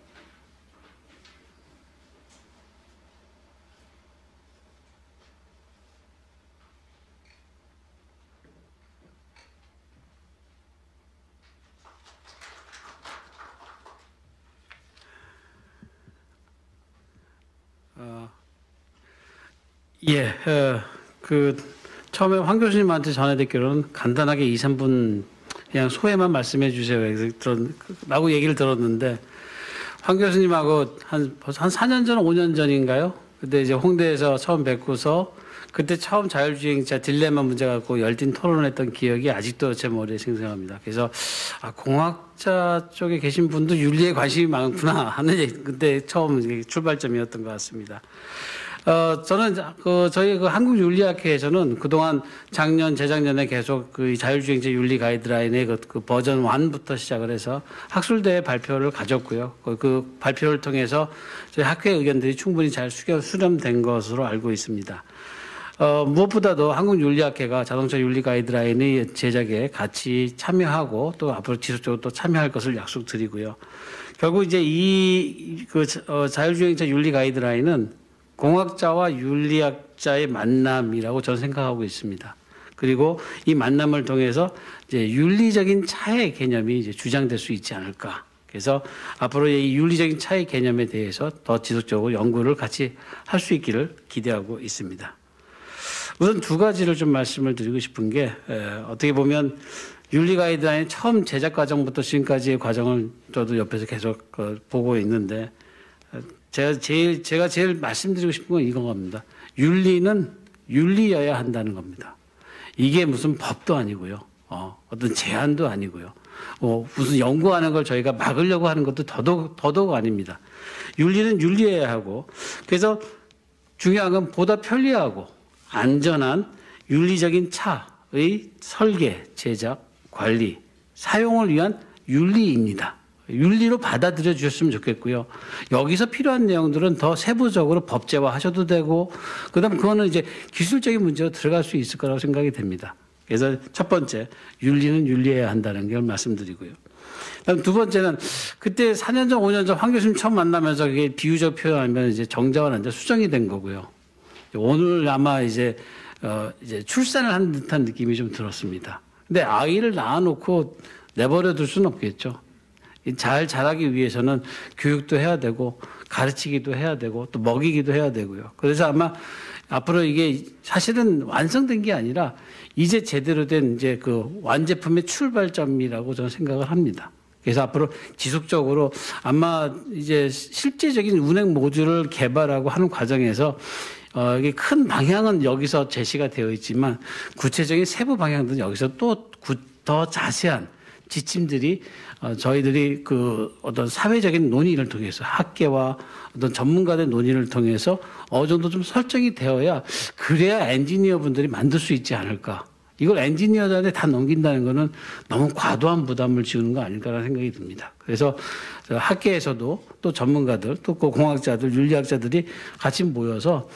처음에 황 교수님한테 전해듣기로는 간단하게 2, 3분 그냥 소회만 말씀해 주세요. 라고 얘기를 들었는데, 황 교수님하고 벌써 한 4년 전, 5년 전인가요? 근데 이제 홍대에서 처음 뵙고서 그때 처음 자율주행차 딜레마 문제 갖고 열띤 토론했던 기억이 아직도 제 머리에 생생합니다. 그래서 공학자 쪽에 계신 분도 윤리에 관심이 많구나 하는 그때 처음 출발점이었던 것 같습니다. 저는 저희 한국윤리학회에서는 그동안 작년, 재작년에 계속 그 자율주행차 윤리 가이드라인의 그 버전 1부터 시작을 해서 학술대회 발표를 가졌고요. 그 발표를 통해서 저희 학회 의견들이 충분히 잘 수렴된 것으로 알고 있습니다. 무엇보다도 한국윤리학회가 자동차 윤리 가이드라인의 제작에 같이 참여하고 또 앞으로 지속적으로 또 참여할 것을 약속드리고요. 결국 이제 자율주행차 윤리 가이드라인은 공학자와 윤리학자의 만남이라고 저는 생각하고 있습니다. 그리고 이 만남을 통해서 이제 윤리적인 차의 개념이 이제 주장될 수 있지 않을까. 그래서 앞으로 이 윤리적인 차의 개념에 대해서 더 지속적으로 연구를 같이 할 수 있기를 기대하고 있습니다. 우선 두 가지를 좀 말씀을 드리고 싶은 게 어떻게 보면 윤리 가이드라인 처음 제작 과정부터 지금까지의 과정을 저도 옆에서 계속 보고 있는데 제가 제일 말씀드리고 싶은 건 이건 겁니다. 윤리는 윤리여야 한다는 겁니다. 이게 무슨 법도 아니고요. 어떤 제한도 아니고요. 무슨 연구하는 걸 저희가 막으려고 하는 것도 더더욱 아닙니다. 윤리는 윤리여야 하고 그래서 중요한 건 보다 편리하고 안전한 윤리적인 차의 설계, 제작, 관리, 사용을 위한 윤리입니다. 윤리로 받아들여 주셨으면 좋겠고요. 여기서 필요한 내용들은 더 세부적으로 법제화 하셔도 되고 그다음 그거는 이제 기술적인 문제로 들어갈 수 있을 거라고 생각이 됩니다. 그래서 첫 번째 윤리는 윤리해야 한다는 걸 말씀드리고요. 그다음 두 번째는 그때 4년 전, 5년 전 황 교수님 처음 만나면서 그게 비유적 표현하면 이제 정자와 난자 수정이 된 거고요. 오늘 아마 이제 출산을 한 듯한 느낌이 좀 들었습니다. 근데 아이를 낳아놓고 내버려 둘 수는 없겠죠. 잘 자라기 위해서는 교육도 해야 되고 가르치기도 해야 되고 또 먹이기도 해야 되고요. 그래서 아마 앞으로 이게 사실은 완성된 게 아니라 이제 제대로 된 이제 그 완제품의 출발점이라고 저는 생각을 합니다. 그래서 앞으로 지속적으로 아마 이제 실제적인 운행 모듈을 개발하고 하는 과정에서 이게 큰 방향은 여기서 제시가 되어 있지만 구체적인 세부 방향들은 여기서 또 더 자세한 지침들이 저희들이 그 어떤 사회적인 논의를 통해서 학계와 어떤 전문가들 논의를 통해서 어느 정도 좀 설정이 되어야 그래야 엔지니어 분들이 만들 수 있지 않을까. 이걸 엔지니어들한테 다 넘긴다는 거는 너무 과도한 부담을 지우는 거 아닐까라는 생각이 듭니다. 그래서 학계에서도 또 전문가들 또 공학자들 윤리학자들이 같이 모여서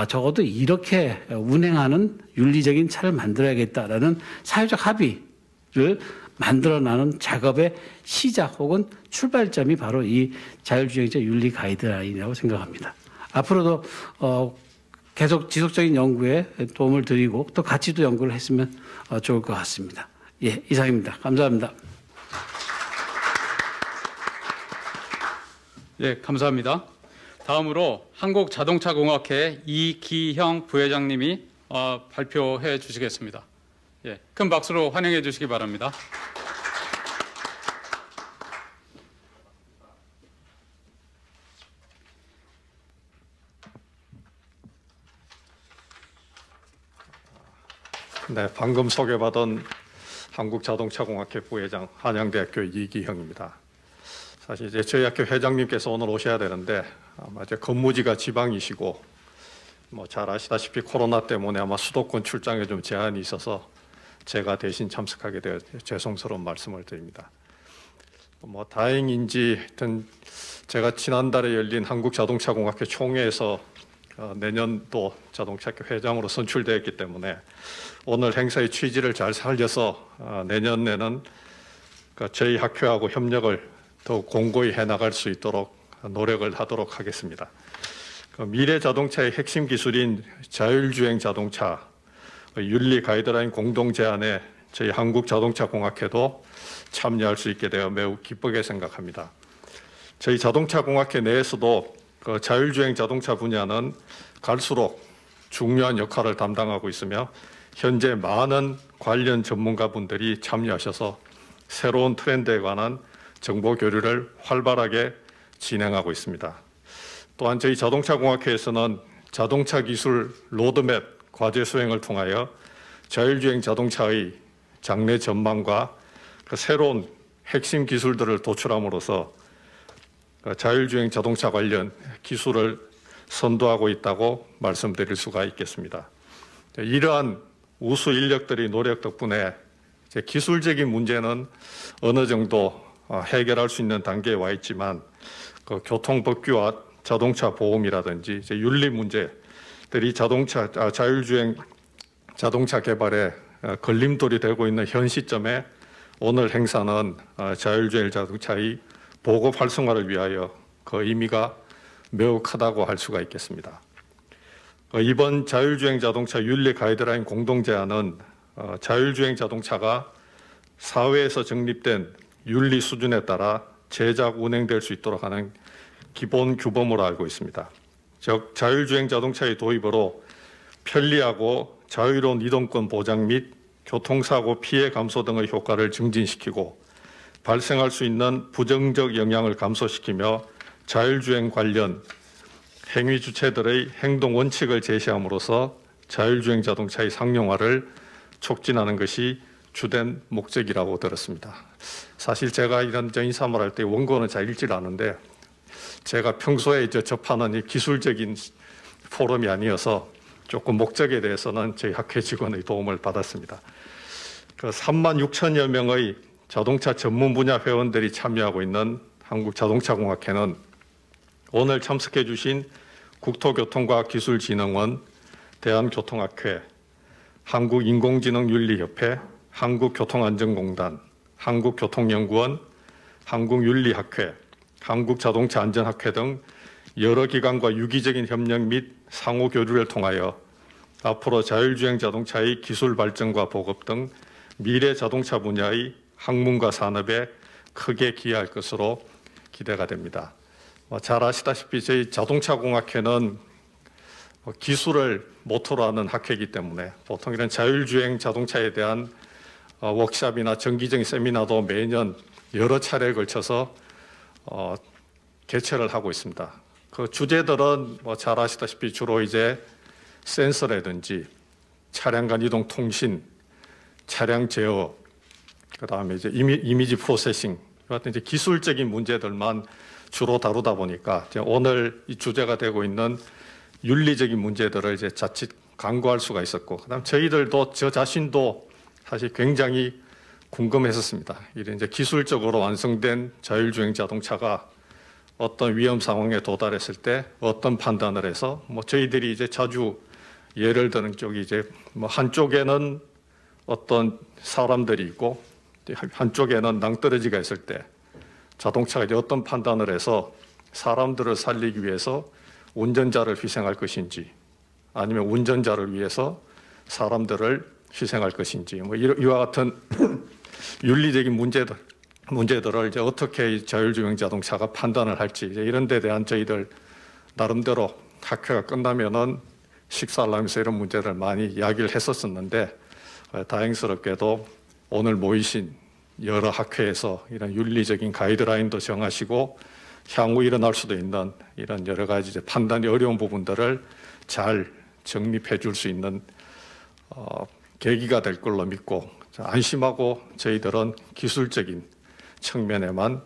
적어도 이렇게 운행하는 윤리적인 차를 만들어야겠다라는 사회적 합의를 만들어나는 작업의 시작 혹은 출발점이 바로 이 자율주행차 윤리 가이드라인이라고 생각합니다. 앞으로도 계속 지속적인 연구에 도움을 드리고 또 같이 또 연구를 했으면 좋을 것 같습니다. 예, 이상입니다. 감사합니다. 예, 감사합니다. 다음으로 한국자동차공학회 이기형 부회장님이 발표해 주시겠습니다. 예, 큰 박수로 환영해 주시기 바랍니다. 네, 방금 소개받은 한국자동차공학회 부회장 한양대학교 이기형입니다. 사실 이제 저희 학교 회장님께서 오늘 오셔야 되는데 아마 이제 근무지가 지방이시고 뭐 잘 아시다시피 코로나 때문에 아마 수도권 출장에 좀 제한이 있어서 제가 대신 참석하게 되어 죄송스러운 말씀을 드립니다. 뭐 다행인지 제가 지난달에 열린 한국자동차공학회 총회에서 내년도 자동차학회 회장으로 선출되었기 때문에 오늘 행사의 취지를 잘 살려서 내년에는 저희 학회하고 협력을 더 공고히 해나갈 수 있도록 노력을 하도록 하겠습니다. 미래 자동차의 핵심 기술인 자율주행 자동차 윤리 가이드라인 공동 제안에 저희 한국자동차공학회도 참여할 수 있게 되어 매우 기쁘게 생각합니다. 저희 자동차공학회 내에서도 자율주행 자동차 분야는 갈수록 중요한 역할을 담당하고 있으며 현재 많은 관련 전문가분들이 참여하셔서 새로운 트렌드에 관한 정보 교류를 활발하게 진행하고 있습니다. 또한 저희 자동차공학회에서는 자동차 기술 로드맵 과제 수행을 통하여 자율주행 자동차의 장래 전망과 그 새로운 핵심 기술들을 도출함으로써 자율주행 자동차 관련 기술을 선도하고 있다고 말씀드릴 수가 있겠습니다. 이러한 우수 인력들의 노력 덕분에 이제 기술적인 문제는 어느 정도 해결할 수 있는 단계에 와 있지만 그 교통법규와 자동차 보험이라든지 이제 윤리 문제들이 자율주행 자동차 개발에 걸림돌이 되고 있는 현 시점에 오늘 행사는 자율주행 자동차의 보급 활성화를 위하여 그 의미가 매우 크다고 할 수가 있겠습니다. 이번 자율주행 자동차 윤리 가이드라인 공동 제안은 자율주행 자동차가 사회에서 정립된 윤리 수준에 따라 제작 운행될 수 있도록 하는 기본 규범으로 알고 있습니다. 즉 자율주행 자동차의 도입으로 편리하고 자유로운 이동권 보장 및 교통사고 피해 감소 등의 효과를 증진시키고 발생할 수 있는 부정적 영향을 감소시키며 자율주행 관련 행위 주체들의 행동 원칙을 제시함으로써 자율주행 자동차의 상용화를 촉진하는 것이 주된 목적이라고 들었습니다. 사실 제가 이런 인사말 할 때 원고는 잘 읽질 않은데 제가 평소에 접하는 이 기술적인 포럼이 아니어서 조금 목적에 대해서는 저희 학회 직원의 도움을 받았습니다. 그 3만 6천여 명의 자동차 전문 분야 회원들이 참여하고 있는 한국자동차공학회는 오늘 참석해 주신 국토교통과학기술진흥원, 대한교통학회, 한국인공지능윤리협회, 한국교통안전공단, 한국교통연구원, 한국윤리학회, 한국자동차안전학회 등 여러 기관과 유기적인 협력 및 상호교류를 통하여 앞으로 자율주행 자동차의 기술 발전과 보급 등 미래 자동차 분야의 학문과 산업에 크게 기여할 것으로 기대가 됩니다. 잘 아시다시피 저희 자동차공학회는 기술을 모토로 하는 학회이기 때문에 보통 이런 자율주행 자동차에 대한 워크숍이나 정기적인 세미나도 매년 여러 차례에 걸쳐서 개최를 하고 있습니다. 그 주제들은 잘 아시다시피 주로 이제 센서라든지 차량 간 이동 통신, 차량 제어, 그다음에 이제 이미지 프로세싱 같은 이제 기술적인 문제들만 주로 다루다 보니까 이제 오늘 이 주제가 되고 있는 윤리적인 문제들을 이제 자칫 간과할 수가 있었고, 그다음 저희들도 저 자신도 사실 굉장히 궁금했었습니다. 이런 이제 기술적으로 완성된 자율주행 자동차가 어떤 위험 상황에 도달했을 때 어떤 판단을 해서 저희들이 이제 자주 예를 드는 쪽이 이제 한쪽에는 어떤 사람들이 있고 한쪽에는 낭떠러지가 있을 때 자동차가 이제 어떤 판단을 해서 사람들을 살리기 위해서 운전자를 희생할 것인지 아니면 운전자를 위해서 사람들을 희생할 것인지 이와 같은 윤리적인 문제들을 이제 어떻게 자율주행 자동차가 판단을 할지 이런 데 대한 저희들 나름대로 학회가 끝나면은 식사를 하면서 이런 문제를 많이 이야기를 했었었는데 다행스럽게도 오늘 모이신 여러 학회에서 이런 윤리적인 가이드라인도 정하시고 향후 일어날 수도 있는 이런 여러 가지 이제 판단이 어려운 부분들을 잘 정립해 줄 수 있는 계기가 될 걸로 믿고 안심하고 저희들은 기술적인 측면에만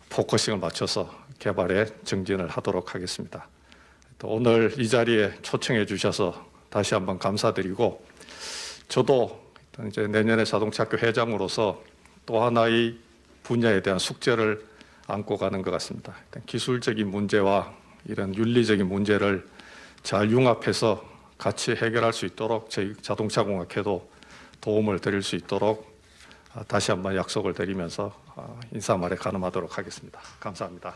포커싱을 맞춰서 개발에 정진을 하도록 하겠습니다. 또 오늘 이 자리에 초청해 주셔서 다시 한번 감사드리고 저도 이제 내년에 자동차학교 회장으로서 또 하나의 분야에 대한 숙제를 안고 가는 것 같습니다. 일단 기술적인 문제와 이런 윤리적인 문제를 잘 융합해서 같이 해결할 수 있도록 저희 자동차공학회도 도움을 드릴 수 있도록 다시 한번 약속을 드리면서 인사말에 가늠하도록 하겠습니다. 감사합니다.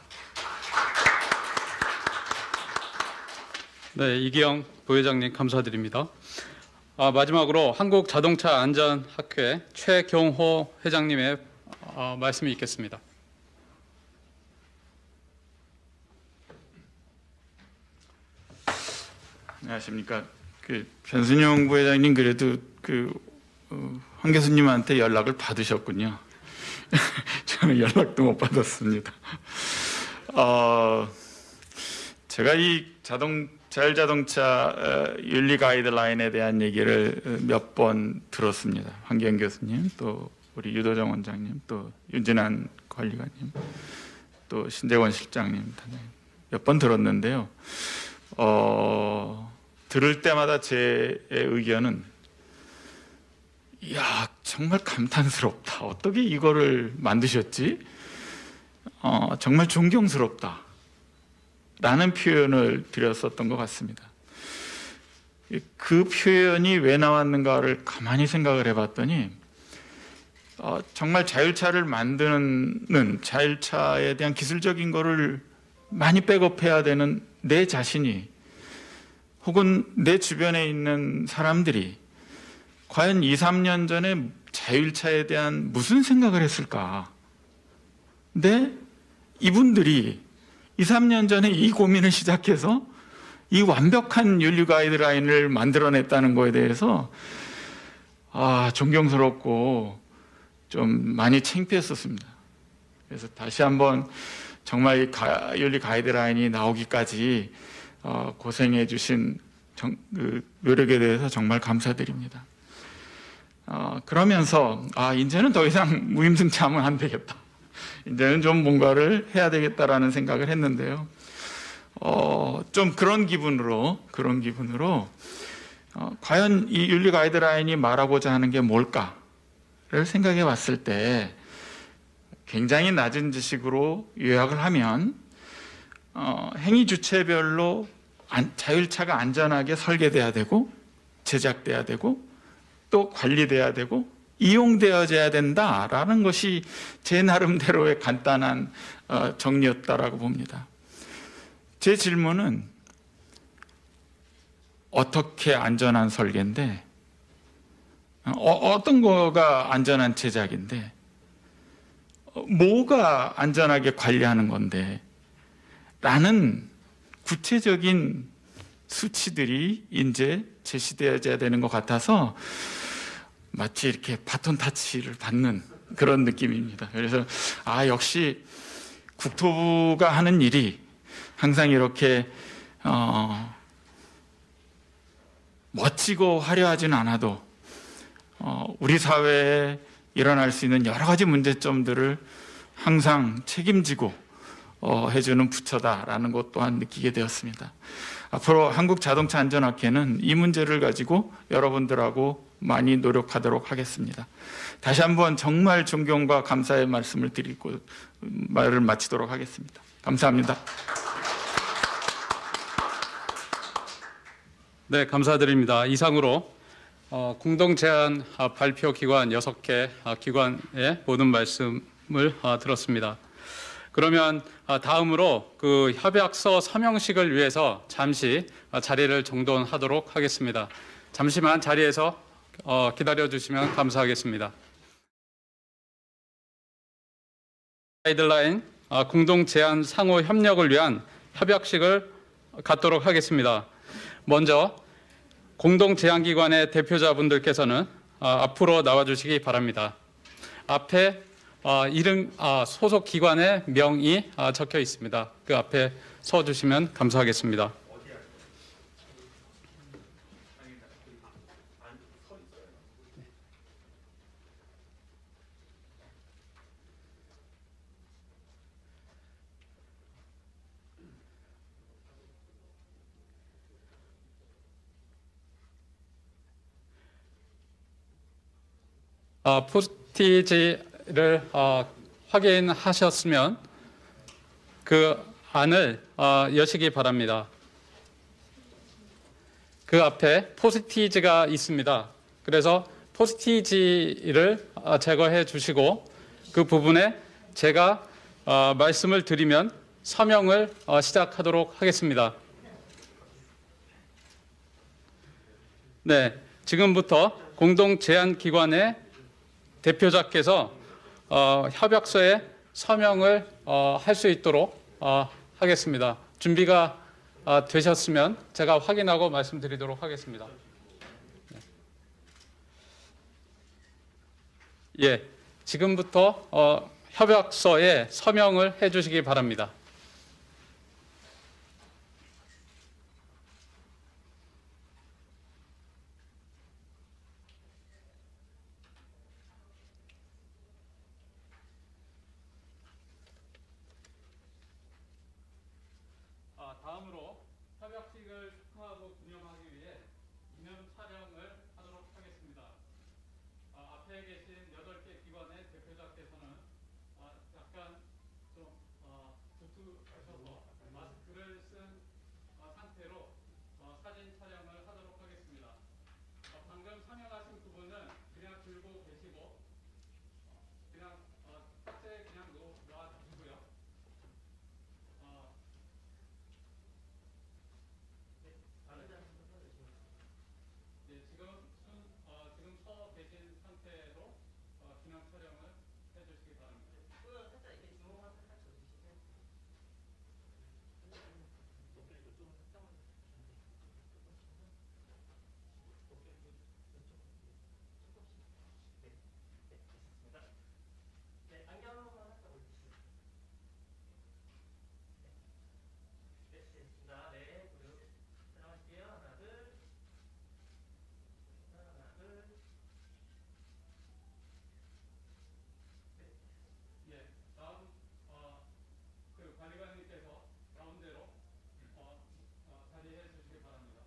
네, 이기영 부회장님 감사드립니다. 마지막으로 한국자동차안전학회 최경호 회장님의 말씀이 있겠습니다. 안녕하십니까. 변순영 부회장님 그래도 황 교수님한테 연락을 받으셨군요. 저는 연락도 못 받았습니다. 제가 이 자율자동차 윤리 가이드라인에 대한 얘기를 몇 번 들었습니다. 황교안 교수님, 또 우리 유도정 원장님, 또 윤진환 관리관님, 또 신재원 실장님 몇 번 들었는데요. 들을 때마다 제 의견은 이야, 정말 감탄스럽다. 어떻게 이거를 만드셨지? 정말 존경스럽다. 라는 표현을 드렸었던 것 같습니다. 그 표현이 왜 나왔는가를 가만히 생각을 해봤더니 정말 자율차를 만드는 자율차에 대한 기술적인 거를 많이 백업해야 되는 내 자신이 혹은 내 주변에 있는 사람들이 과연 2, 3년 전에 자율차에 대한 무슨 생각을 했을까? 근데 이분들이 2, 3년 전에 이 고민을 시작해서 이 완벽한 윤리 가이드라인을 만들어냈다는 거에 대해서 존경스럽고 좀 많이 창피했었습니다. 그래서 다시 한번 정말 이 윤리 가이드라인이 나오기까지 고생해 주신 그 노력에 대해서 정말 감사드립니다. 그러면서 이제는 더 이상 무임승차하면 안 되겠다. 이제는 좀 뭔가를 해야 되겠다라는 생각을 했는데요. 좀 그런 기분으로 과연 이 윤리 가이드라인이 말하고자 하는 게 뭘까를 생각해 봤을 때 굉장히 낮은 지식으로 요약을 하면 행위 주체별로 자율차가 안전하게 설계돼야 되고 제작돼야 되고 또 관리돼야 되고 이용되어져야 된다라는 것이 제 나름대로의 간단한 정리였다라고 봅니다. 제 질문은 어떻게 안전한 설계인데 어떤 거가 안전한 제작인데 뭐가 안전하게 관리하는 건데 라는 구체적인 수치들이 이제 제시되어져야 되는 것 같아서 마치 이렇게 바톤 타치를 받는 그런 느낌입니다. 그래서 역시 국토부가 하는 일이 항상 이렇게 멋지고 화려하진 않아도 우리 사회에 일어날 수 있는 여러 가지 문제점들을 항상 책임지고 해주는 부처다라는 것 또한 느끼게 되었습니다. 앞으로 한국자동차안전학회는 이 문제를 가지고 여러분들하고 많이 노력하도록 하겠습니다. 다시 한번 정말 존경과 감사의 말씀을 드리고 말을 마치도록 하겠습니다. 감사합니다. 네, 감사드립니다. 이상으로 공동 제안 발표 기관 6개 기관의 모든 말씀을 들었습니다. 그러면 다음으로 그 협약서 서명식을 위해서 잠시 자리를 정돈하도록 하겠습니다. 잠시만 자리에서 기다려 주시면 감사하겠습니다. 가이드라인 공동 제안 상호 협력을 위한 협약식을 갖도록 하겠습니다. 먼저 공동 제안기관의 대표자분들께서는 앞으로 나와주시기 바랍니다. 앞에 이름, 소속 기관의 명이 적혀 있습니다. 그 앞에 서주시면 감사하겠습니다. 포스티지를 확인하셨으면 그 안을 여시기 바랍니다. 그 앞에 포스티지가 있습니다. 그래서 포스티지를 제거해 주시고 그 부분에 제가 말씀을 드리면 서명을 시작하도록 하겠습니다. 네, 지금부터 공동 제안 기관의 대표자께서 협약서에 서명을 할 수 있도록 하겠습니다. 준비가 되셨으면 제가 확인하고 말씀드리도록 하겠습니다. 예, 지금부터 협약서에 서명을 해주시기 바랍니다. 다음으로 협약식을 축하하고 기념하기 위해 기념 촬영을 하도록 하겠습니다. 앞에 계신 8개 기관의 대표자께서는 약간 좀 두툼하셔서 마스크를 쓴 상태로 사진 촬영을 하도록 하겠습니다. 방금 참여하신 두 분은 그냥 들고 계시고 그냥 탁자에 그냥 놔주시고요. 지금 서 계신 상태로 기념 촬영을 해주시기 바랍니다. 다음 관리관님께서 가운데로 자리해 주시기 바랍니다.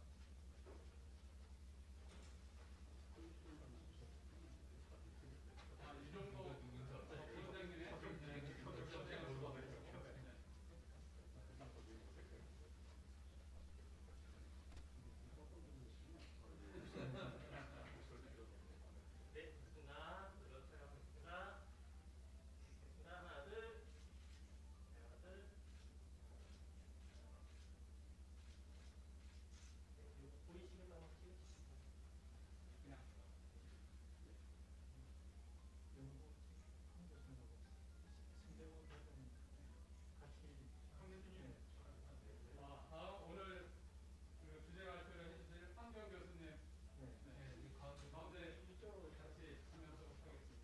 이 정도 오늘 주제 발표를 해주실 황경 교수님 가운데 이쪽으로 같이 진행하도록 하겠습니다.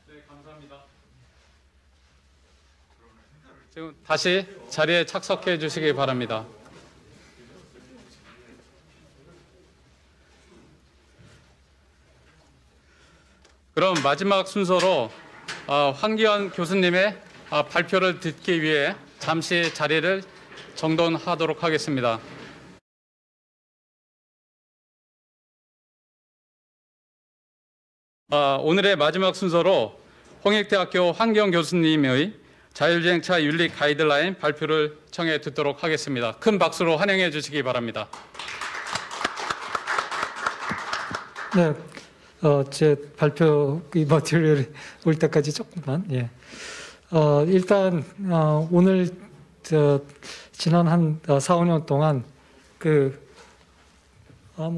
네, 감사합니다. 지금 다시 자리에 착석해 주시기 바랍니다. 그럼 마지막 순서로 황기현 교수님의 발표를 듣기 위해 잠시 자리를 정돈하도록 하겠습니다. 오늘의 마지막 순서로 홍익대학교 황기현 교수님의 자율주행차 윤리 가이드라인 발표를 청해 듣도록 하겠습니다. 큰 박수로 환영해 주시기 바랍니다. 네, 제 발표 이 머티리얼이 올 때까지 조금만. 예. 일단 오늘 지난 한 4, 5년 동안 4,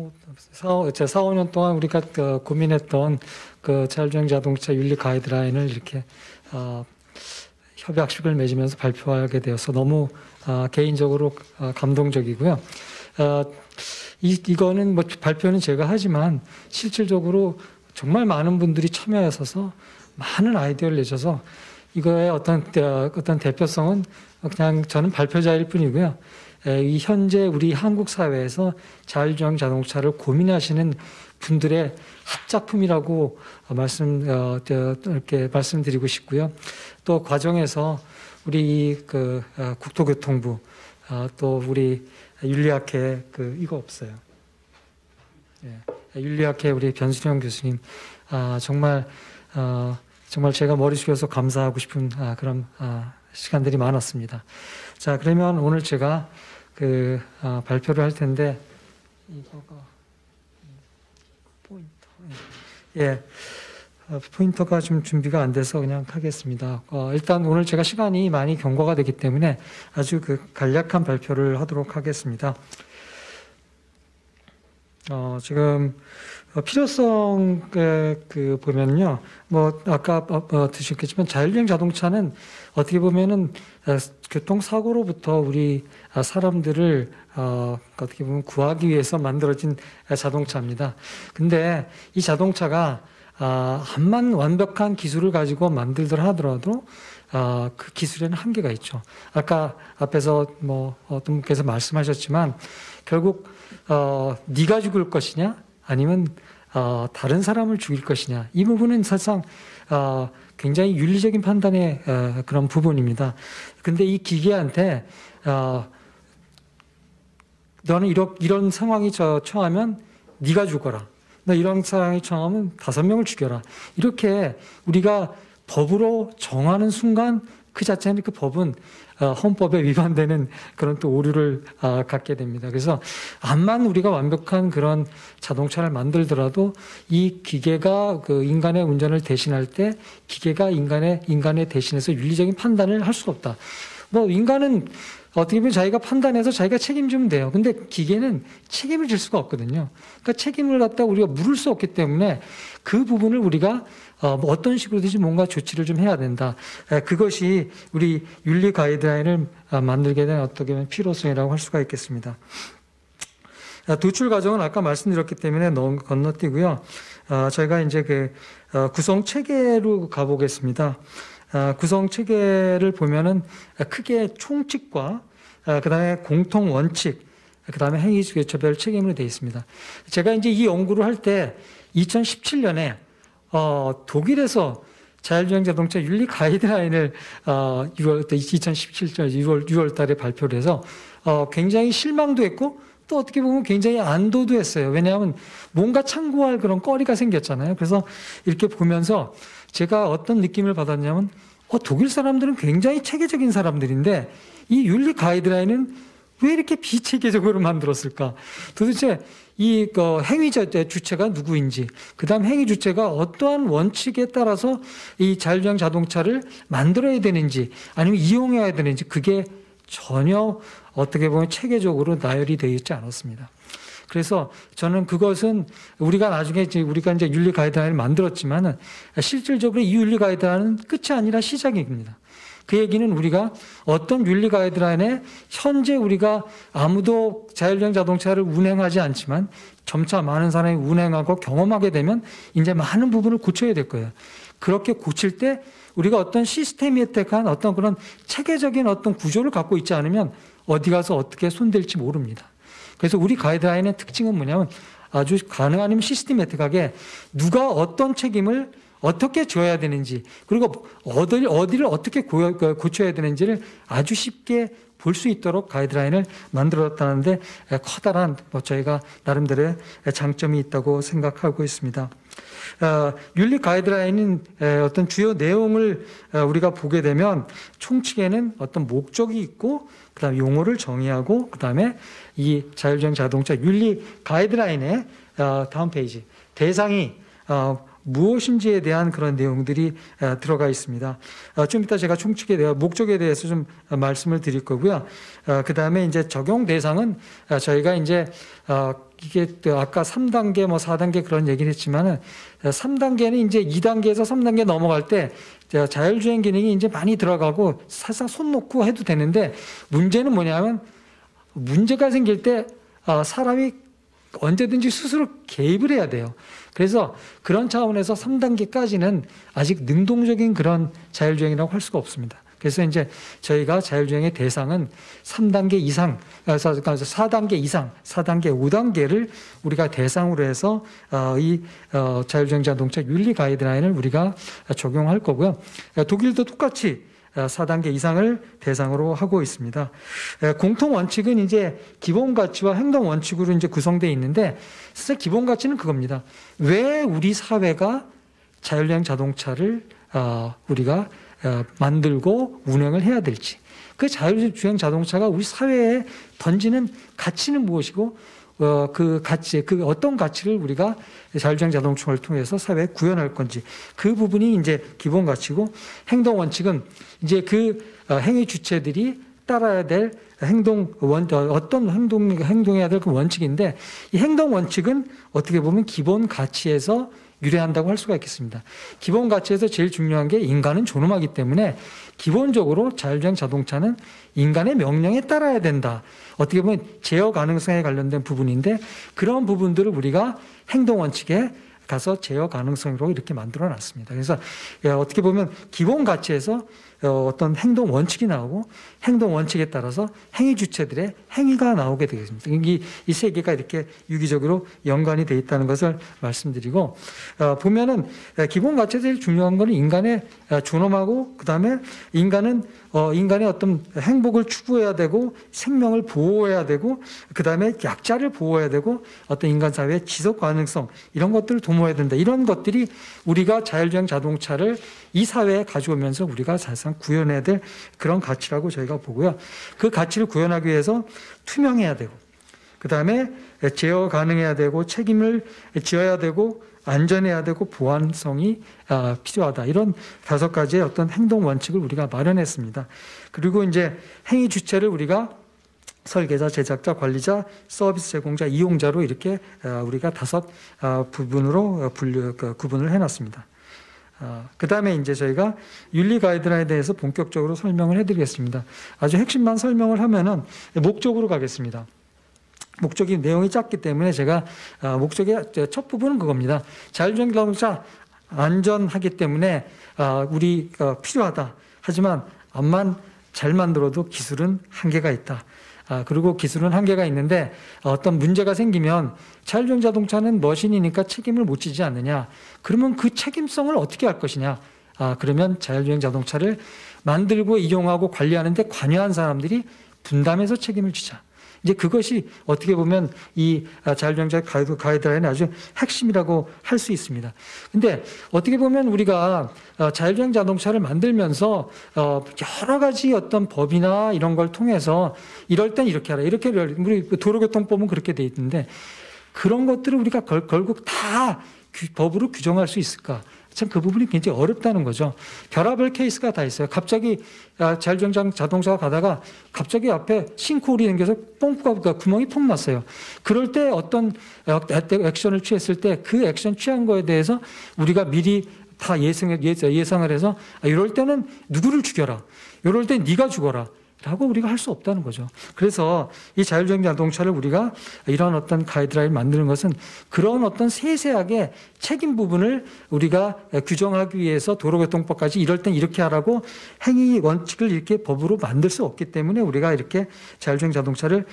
5년 동안 우리가 고민했던 자율주행 자동차 윤리 가이드라인을 이렇게 협약식을 맺으면서 발표하게 되어서 너무 개인적으로 감동적이고요. 이거는 뭐 발표는 제가 하지만 실질적으로 정말 많은 분들이 참여하셔서 많은 아이디어를 내셔서 이거의 어떤 대표성은 그냥 저는 발표자일 뿐이고요. 이 현재 우리 한국 사회에서 자율주행 자동차를 고민하시는 분들의 합작품이라고 이렇게 말씀드리고 싶고요. 또 과정에서 우리 국토교통부 또 우리 윤리학회 이거 없어요. 예, 윤리학회 우리 변수령 교수님 정말 제가 머리 숙여서 감사하고 싶은 그런 시간들이 많았습니다. 자, 그러면 오늘 제가 발표를 할 텐데 이거가 포인터가 좀 준비가 안 돼서 그냥 하겠습니다. 일단 오늘 제가 시간이 많이 경과가 되기 때문에 아주 간략한 발표를 하도록 하겠습니다. 지금 필요성에 보면요, 뭐 아까 드셨겠지만 자율주행 자동차는 어떻게 보면은 교통사고로부터 우리 사람들을 어떻게 보면 구하기 위해서 만들어진 자동차입니다. 근데 이 자동차가 암만 완벽한 기술을 가지고 만들더라 하더라도 그 기술에는 한계가 있죠. 아까 앞에서 뭐 어떤 분께서 말씀하셨지만 결국 네가 죽을 것이냐 아니면 다른 사람을 죽일 것이냐, 이 부분은 사실상 굉장히 윤리적인 판단의 그런 부분입니다. 근데 이 기계한테 너는 이런 상황이 처하면 네가 죽어라, 너 이런 상황이 처하면 5명을 죽여라, 이렇게 우리가 법으로 정하는 순간 그 자체는 그 법은 헌법에 위반되는 그런 또 오류를 갖게 됩니다. 그래서 암만 우리가 완벽한 그런 자동차를 만들더라도 이 기계가 그 인간의 운전을 대신할 때 기계가 인간의 대신해서 윤리적인 판단을 할 수가 없다. 뭐 인간은 어떻게 보면 자기가 판단해서 자기가 책임지면 돼요. 근데 기계는 책임을 질 수가 없거든요. 그러니까 책임을 갖다 우리가 물을 수 없기 때문에 그 부분을 우리가 뭐 어떤 식으로든지 뭔가 조치를 좀 해야 된다. 그것이 우리 윤리 가이드라인을 만들게 된 어떻게 보면 필요성이라고 할 수가 있겠습니다. 도출 과정은 아까 말씀드렸기 때문에 건너뛰고요. 저희가 이제 그 구성 체계로 가보겠습니다. 구성 체계를 보면은 크게 총칙과 그다음에 공통 원칙, 그다음에 행위처별 책임으로 되어 있습니다. 제가 이제 이 연구를 할 때 2017년에 독일에서 자율주행 자동차 윤리 가이드라인을 2017년 6월 달에 발표를 해서 굉장히 실망도 했고 또 어떻게 보면 굉장히 안도도 했어요. 왜냐하면 뭔가 참고할 그런 거리가 생겼잖아요. 그래서 이렇게 보면서 제가 어떤 느낌을 받았냐면 독일 사람들은 굉장히 체계적인 사람들인데 이 윤리 가이드라인은 왜 이렇게 비체계적으로 만들었을까? 도대체 이 행위 주체가 누구인지, 그 다음 행위 주체가 어떠한 원칙에 따라서 이 자율주행 자동차를 만들어야 되는지 아니면 이용해야 되는지, 그게 전혀 어떻게 보면 체계적으로 나열이 되어 있지 않았습니다. 그래서 저는 그것은 우리가 나중에 이제 윤리 가이드라인을 만들었지만은 실질적으로 이 윤리 가이드라인은 끝이 아니라 시작입니다. 그 얘기는 우리가 어떤 윤리 가이드라인에 현재 우리가 아무도 자율주행 자동차를 운행하지 않지만 점차 많은 사람이 운행하고 경험하게 되면 이제 많은 부분을 고쳐야 될 거예요. 그렇게 고칠 때 우리가 어떤 시스테미틱한 어떤 그런 체계적인 어떤 구조를 갖고 있지 않으면 어디 가서 어떻게 손댈지 모릅니다. 그래서 우리 가이드라인의 특징은 뭐냐면 아주 가능하면 시스테미틱하게 누가 어떤 책임을 어떻게 져야 되는지, 그리고 어디를 어떻게 고쳐야 되는지를 아주 쉽게 볼 수 있도록 가이드라인을 만들었다는데 커다란 저희가 나름대로의 장점이 있다고 생각하고 있습니다. 윤리 가이드라인은 어떤 주요 내용을 우리가 보게 되면 총칙에는 어떤 목적이 있고, 그다음에 용어를 정의하고, 그다음에 이 자율주행 자동차 윤리 가이드라인의 다음 페이지 대상이 무엇인지에 대한 그런 내용들이 들어가 있습니다. 좀 이따 제가 총칙에 대한 목적에 대해서 좀 말씀을 드릴 거고요. 그 다음에 이제 적용 대상은 저희가 이제 이게 아까 3단계 뭐 4단계 그런 얘기를 했지만은 3단계는 이제 2단계에서 3단계 넘어갈 때 자율주행 기능이 이제 많이 들어가고 사실상 손 놓고 해도 되는데, 문제는 뭐냐면 문제가 생길 때 사람이 언제든지 스스로 개입을 해야 돼요. 그래서 그런 차원에서 3단계까지는 아직 능동적인 그런 자율주행이라고 할 수가 없습니다. 그래서 이제 저희가 자율주행의 대상은 3단계 이상, 4단계 이상, 4단계, 5단계를 우리가 대상으로 해서 이 자율주행 자동차 윤리 가이드라인을 우리가 적용할 거고요. 독일도 똑같이 4단계 이상을 대상으로 하고 있습니다. 공통 원칙은 이제 기본 가치와 행동 원칙으로 이제 구성되어 있는데, 사실 기본 가치는 그겁니다. 왜 우리 사회가 자율주행 자동차를 우리가 만들고 운행을 해야 될지, 그 자율주행 자동차가 우리 사회에 던지는 가치는 무엇이고, 그 가치, 그 어떤 가치를 우리가 자율주행 자동차를 통해서 사회에 구현할 건지, 그 부분이 이제 기본 가치고, 행동 원칙은 이제 그 행위 주체들이 따라야 될 어떤 행동해야 될 그 원칙인데, 이 행동 원칙은 어떻게 보면 기본 가치에서 유래한다고 할 수가 있겠습니다. 기본 가치에서 제일 중요한 게 인간은 존엄하기 때문에 기본적으로 자율주행 자동차는 인간의 명령에 따라야 된다. 어떻게 보면 제어 가능성에 관련된 부분인데, 그런 부분들을 우리가 행동 원칙에 가서 제어 가능성으로 이렇게 만들어 놨습니다. 그래서 어떻게 보면 기본 가치에서 어떤 행동 원칙이 나오고, 행동 원칙에 따라서 행위 주체들의 행위가 나오게 되겠습니다. 이 세 개가 이렇게 유기적으로 연관이 되어 있다는 것을 말씀드리고, 보면은 기본 가치에서 제일 중요한 것은 인간의 존엄하고, 그 다음에 인간의 어떤 행복을 추구해야 되고, 생명을 보호해야 되고, 그 다음에 약자를 보호해야 되고, 어떤 인간 사회의 지속 가능성, 이런 것들을 도모해야 된다. 이런 것들이 우리가 자율주행 자동차를 이 사회에 가져오면서 우리가 사실상 구현해야 될 그런 가치라고 저희가 보고요. 그 가치를 구현하기 위해서 투명해야 되고, 그 다음에 제어 가능해야 되고, 책임을 지어야 되고, 안전해야 되고, 보안성이 필요하다. 이런 5가지의 어떤 행동 원칙을 우리가 마련했습니다. 그리고 이제 행위 주체를 우리가 설계자, 제작자, 관리자, 서비스 제공자, 이용자로 이렇게 우리가 5 부분으로 구분을 해놨습니다. 그 다음에 이제 저희가 윤리 가이드라인에 대해서 본격적으로 설명을 해드리겠습니다. 아주 핵심만 설명을 하면은 목적으로 가겠습니다. 목적이 내용이 짧기 때문에 제가 목적의 첫 부분은 그겁니다. 자율주행 자동차 안전하기 때문에 우리가 필요하다. 하지만 암만 잘 만들어도 기술은 한계가 있다. 그리고 기술은 한계가 있는데 어떤 문제가 생기면 자율주행 자동차는 머신이니까 책임을 못 지지 않느냐. 그러면 그 책임성을 어떻게 할 것이냐. 그러면 자율주행 자동차를 만들고 이용하고 관리하는데 관여한 사람들이 분담해서 책임을 지자. 이제 그것이 어떻게 보면 이 자율주행차 가이드라인의 아주 핵심이라고 할 수 있습니다. 근데 어떻게 보면 우리가 자율주행 자동차를 만들면서 여러 가지 어떤 법이나 이런 걸 통해서 이럴 땐 이렇게 하라. 이렇게 우리 도로교통법은 그렇게 돼 있는데, 그런 것들을 우리가 결국 다 법으로 규정할 수 있을까? 참 그 부분이 굉장히 어렵다는 거죠. 별의별 케이스가 다 있어요. 갑자기 자율주행 자동차가 가다가 갑자기 앞에 싱크홀이 생겨서 구멍이 폭 났어요. 그럴 때 어떤 액션을 취했을 때 그 액션 취한 거에 대해서 우리가 미리 다 예상을 해서 이럴 때는 누구를 죽여라. 이럴 때 네가 죽어라. 라고 우리가 할 수 없다는 거죠. 그래서 이 자율주행 자동차를 우리가 이런 어떤 가이드라인을 만드는 것은 그런 어떤 세세하게 책임 부분을 우리가 규정하기 위해서 도로교통법까지 이럴 땐 이렇게 하라고 행위 원칙을 이렇게 법으로 만들 수 없기 때문에 우리가 이렇게 자율주행 자동차를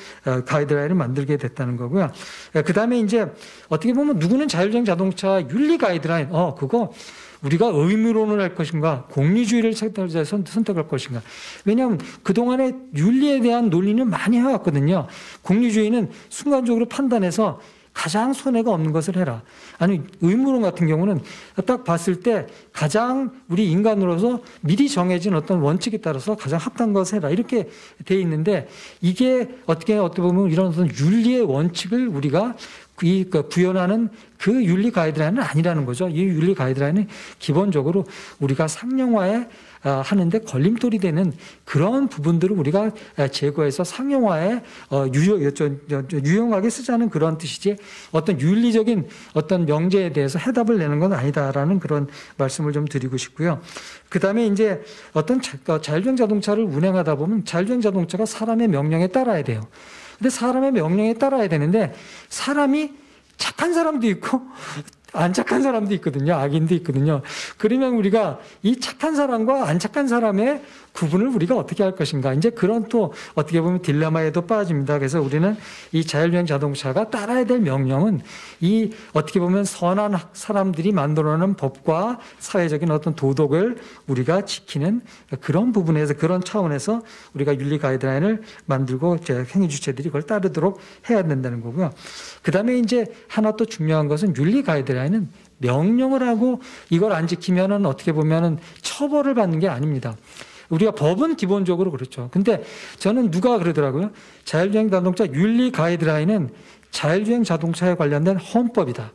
가이드라인을 만들게 됐다는 거고요. 그 다음에 이제 어떻게 보면 누구는 자율주행 자동차 윤리 가이드라인, 그거 우리가 의무론을 할 것인가, 공리주의를 선택할 것인가. 왜냐하면 그동안에 윤리에 대한 논리는 많이 해왔거든요. 공리주의는 순간적으로 판단해서 가장 손해가 없는 것을 해라. 아니, 의무론 같은 경우는 딱 봤을 때 가장 우리 인간으로서 미리 정해진 어떤 원칙에 따라서 가장 합당한 것을 해라. 이렇게 돼 있는데, 이게 어떻게 보면 이런 어떤 윤리의 원칙을 우리가 구현하는 그 윤리 가이드라인은 아니라는 거죠. 이 윤리 가이드라인은 기본적으로 우리가 상용화에 하는데 걸림돌이 되는 그런 부분들을 우리가 제거해서 상용화에 유용하게 쓰자는 그런 뜻이지, 어떤 윤리적인 어떤 명제에 대해서 해답을 내는 건 아니다라는 그런 말씀을 좀 드리고 싶고요. 그 다음에 이제 어떤 자율주행 자동차를 운행하다 보면 자율주행 자동차가 사람의 명령에 따라야 돼요. 근데 사람의 명령에 따라야 되는데, 사람이 착한 사람도 있고 안 착한 사람도 있거든요. 악인도 있거든요. 그러면 우리가 이 착한 사람과 안 착한 사람의 구분을 우리가 어떻게 할 것인가. 이제 그런 또 어떻게 보면 딜레마에도 빠집니다. 그래서 우리는 이 자율주행 자동차가 따라야 될 명령은 이 어떻게 보면 선한 사람들이 만들어놓은 법과 사회적인 어떤 도덕을 우리가 지키는 그런 부분에서, 그런 차원에서 우리가 윤리 가이드라인을 만들고 행위 주체들이 그걸 따르도록 해야 된다는 거고요. 그 다음에 이제 하나 또 중요한 것은 윤리 가이드라인은 명령을 하고 이걸 안 지키면은 어떻게 보면은 처벌을 받는 게 아닙니다. 우리가 법은 기본적으로 그렇죠. 근데 저는 누가 그러더라고요. 자율주행 자동차 윤리 가이드라인은 자율주행 자동차에 관련된 헌법이다.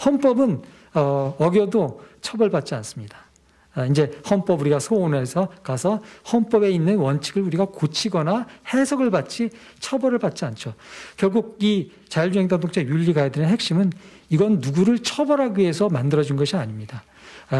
헌법은 어겨도 처벌받지 않습니다. 이제 헌법 우리가 소원해서 가서 헌법에 있는 원칙을 우리가 고치거나 해석을 받지 처벌을 받지 않죠. 결국 이 자율주행 자동차 윤리 가이드의 핵심은 이건 누구를 처벌하기 위해서 만들어진 것이 아닙니다.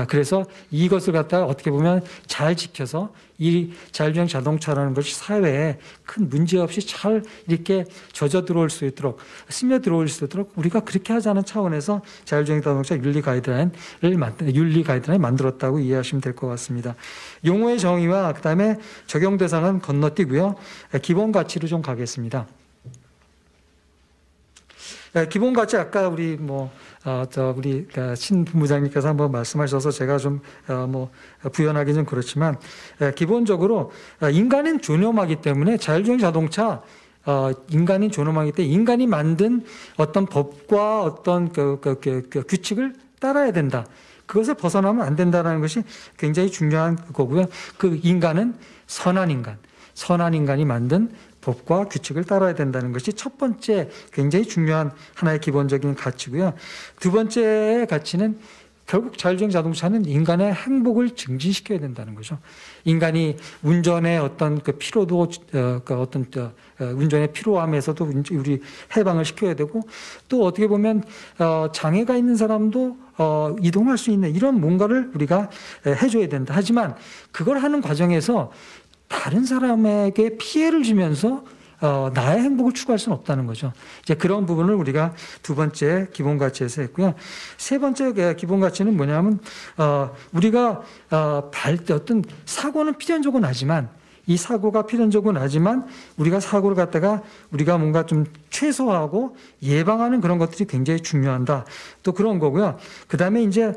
그래서 이것을 갖다가 어떻게 보면 잘 지켜서 이 자율주행 자동차라는 것이 사회에 큰 문제 없이 잘 이렇게 젖어 들어올 수 있도록 스며 들어올 수 있도록 우리가 그렇게 하자는 차원에서 자율주행 자동차 윤리 가이드라인을 만들었다고 이해하시면 될 것 같습니다. 용어의 정의와 그다음에 적용 대상은 건너뛰고요. 기본 가치로 좀 가겠습니다. 기본 가치 아까 우리 우리 신 본부장님께서 한번 말씀하셔서 제가 좀 부연하기 좀 그렇지만 기본적으로 인간은 존엄하기 때문에 자율주행 자동차 인간이 존엄하기 때문에 인간이 만든 어떤 법과 어떤 규칙을 따라야 된다. 그것을 벗어나면 안 된다는 것이 굉장히 중요한 거고요. 그 인간은 선한 인간이 만든 법과 규칙을 따라야 된다는 것이 첫 번째 굉장히 중요한 하나의 기본적인 가치고요. 두 번째 가치는 결국 자율주행 자동차는 인간의 행복을 증진시켜야 된다는 거죠. 인간이 운전의 어떤 그 피로도 운전의 피로함에서도 우리 해방을 시켜야 되고 또 어떻게 보면 장애가 있는 사람도 이동할 수 있는 이런 뭔가를 우리가 해줘야 된다. 하지만 그걸 하는 과정에서 다른 사람에게 피해를 주면서 나의 행복을 추구할 수는 없다는 거죠. 이제 그런 부분을 우리가 두 번째 기본 가치에서 했고요. 세 번째 기본 가치는 뭐냐면 우리가 어떤 사고는 필연적으로 나지만 이 사고가 필연적으로 나지만 우리가 사고를 갖다가 우리가 뭔가 좀 최소화하고 예방하는 그런 것들이 굉장히 중요하다. 또 그런 거고요. 그 다음에 이제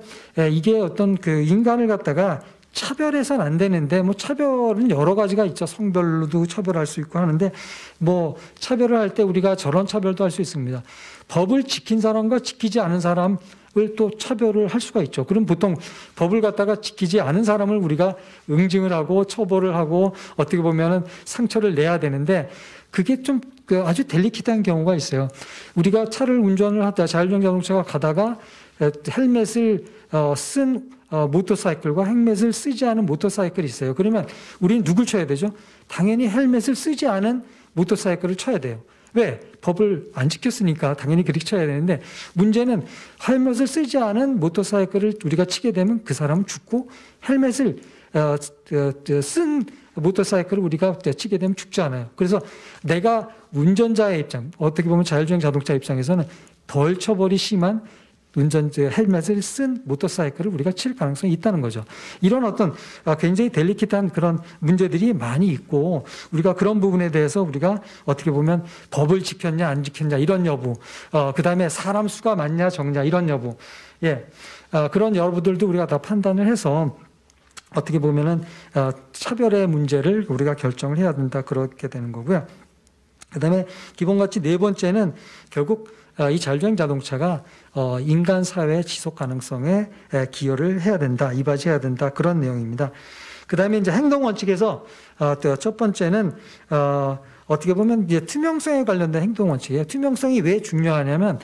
이게 어떤 그 인간을 갖다가 차별해서는 안 되는데 차별은 여러 가지가 있죠. 성별로도 처벌할 수 있고 하는데 차별을 할 때 우리가 저런 처벌도 할 수 있습니다. 법을 지킨 사람과 지키지 않은 사람을 또 차별을 할 수가 있죠. 그럼 보통 법을 갖다가 지키지 않은 사람을 우리가 응징을 하고 처벌을 하고 어떻게 보면은 상처를 내야 되는데 그게 좀 아주 델리케이트한 경우가 있어요. 우리가 차를 운전을 하다 자율주행 자동차가 가다가 헬멧을 쓴 모터사이클과 헬멧을 쓰지 않은 모터사이클이 있어요. 그러면 우리는 누굴 쳐야 되죠? 당연히 헬멧을 쓰지 않은 모터사이클을 쳐야 돼요. 왜? 법을 안 지켰으니까 당연히 그렇게 쳐야 되는데 문제는 헬멧을 쓰지 않은 모터사이클을 우리가 치게 되면 그 사람은 죽고 헬멧을 쓴 모터사이클을 우리가 치게 되면 죽지 않아요. 그래서 내가 운전자의 입장, 어떻게 보면 자율주행 자동차 입장에서는 덜 처벌이 심한 헬멧을 쓴 모터사이클을 우리가 칠 가능성이 있다는 거죠. 이런 어떤 굉장히 델리케이트한 그런 문제들이 많이 있고 우리가 그런 부분에 대해서 우리가 어떻게 보면 법을 지켰냐 안 지켰냐 이런 여부, 그 다음에 사람 수가 많냐 적냐 이런 여부, 그런 여부들도 우리가 다 판단을 해서 어떻게 보면은 차별의 문제를 우리가 결정을 해야 된다 그렇게 되는 거고요. 그 다음에 기본가치 네 번째는 결국 이 자율주행 자동차가 인간 사회의 지속 가능성에 기여를 해야 된다, 이바지해야 된다 그런 내용입니다. 그 다음에 이제 행동 원칙에서 첫 번째는 어떻게 보면 이제 투명성에 관련된 행동 원칙이에요. 투명성이 왜 중요하냐면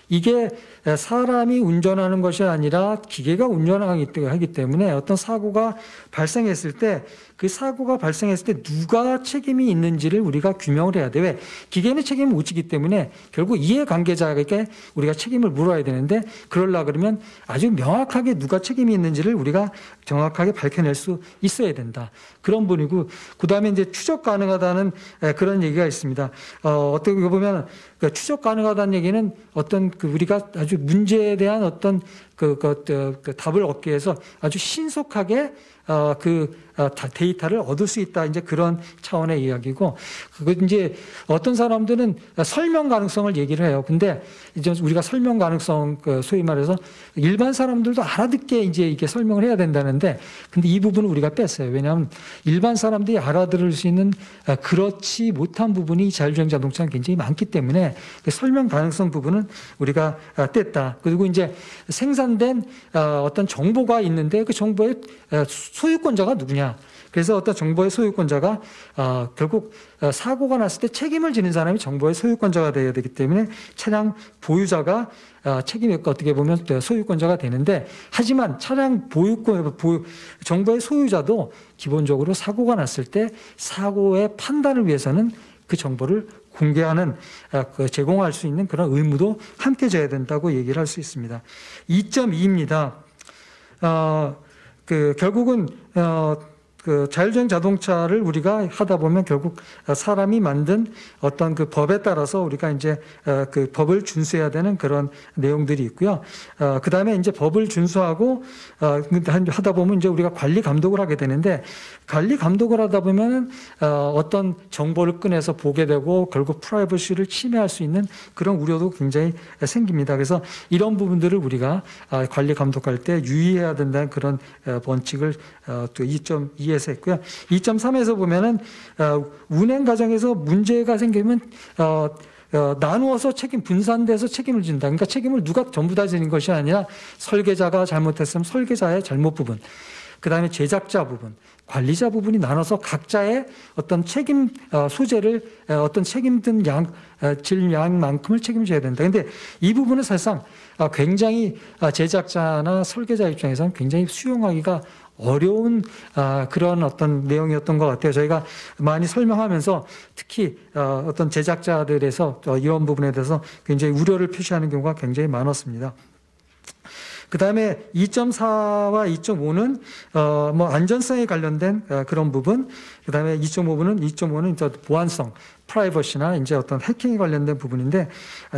이게 사람이 운전하는 것이 아니라 기계가 운전하기 때문에 어떤 사고가 발생했을 때 그 사고가 발생했을 때 누가 책임이 있는지를 우리가 규명을 해야 돼. 왜? 기계는 책임을 못 지기 때문에 결국 이해관계자에게 우리가 책임을 물어야 되는데 그러려고 그러면 아주 명확하게 누가 책임이 있는지를 우리가 정확하게 밝혀낼 수 있어야 된다. 그런 분이고 그 다음에 이제 추적 가능하다는 그런 얘기가 있습니다. 어떻게 보면 추적 가능하다는 얘기는 어떤 우리가 아주 문제에 대한 어떤 답을 얻기 위해서 아주 신속하게 데이터를 얻을 수 있다. 이제 그런 차원의 이야기고, 그거 이제 어떤 사람들은 설명 가능성을 얘기를 해요. 근데 이제 우리가 설명 가능성, 소위 말해서 일반 사람들도 알아듣게 이제 이게 설명을 해야 된다는데, 근데 이 부분은 우리가 뺐어요. 왜냐하면 일반 사람들이 알아들을 수 있는 그렇지 못한 부분이 자율주행 자동차는 굉장히 많기 때문에 그 설명 가능성 부분은 우리가 뗐다. 그리고 이제 생산된 어떤 정보가 있는데 그 정보의 소유권자가 누구냐? 있느냐. 그래서 어떤 정보의 소유권자가 결국 사고가 났을 때 책임을 지는 사람이 정보의 소유권자가 되어야 되기 때문에 차량 보유자가 책임이 있고 어떻게 보면 소유권자가 되는데, 하지만 차량 정보의 소유자도 기본적으로 사고가 났을 때 사고의 판단을 위해서는 그 정보를 공개하는, 제공할 수 있는 그런 의무도 함께 져야 된다고 얘기를 할 수 있습니다. 2.2입니다. 결국은 자율주행 자동차를 우리가 하다 보면 결국 사람이 만든 어떤 그 법에 따라서 우리가 이제 그 법을 준수해야 되는 그런 내용들이 있고요. 그 다음에 이제 법을 준수하고 하다 보면 이제 우리가 관리 감독을 하게 되는데, 관리 감독을 하다 보면 어떤 정보를 꺼내서 보게 되고 결국 프라이버시를 침해할 수 있는 그런 우려도 굉장히 생깁니다. 그래서 이런 부분들을 우리가 관리 감독할 때 유의해야 된다는 그런 원칙을 또 2.2에서 했고요. 2.3에서 보면은 운행 과정에서 문제가 생기면 나누어서 분산돼서 책임을 진다. 그러니까 책임을 누가 전부 다 지는 것이 아니라 설계자가 잘못했으면 설계자의 잘못 부분, 그 다음에 제작자 부분, 관리자 부분이 나눠서 각자의 어떤 책임 소재를 어떤 책임든 질량만큼을 책임져야 된다. 그런데 이 부분은 사실상 굉장히 제작자나 설계자 입장에서는 굉장히 수용하기가 어려운 그런 어떤 내용이었던 것 같아요. 저희가 많이 설명하면서 특히 어떤 제작자들에서 이런 부분에 대해서 굉장히 우려를 표시하는 경우가 굉장히 많았습니다. 그 다음에 2.4와 2.5는 뭐 안전성에 관련된 그런 부분, 그 다음에 2.5는 이제 보안성, 프라이버시나 이제 어떤 해킹에 관련된 부분인데,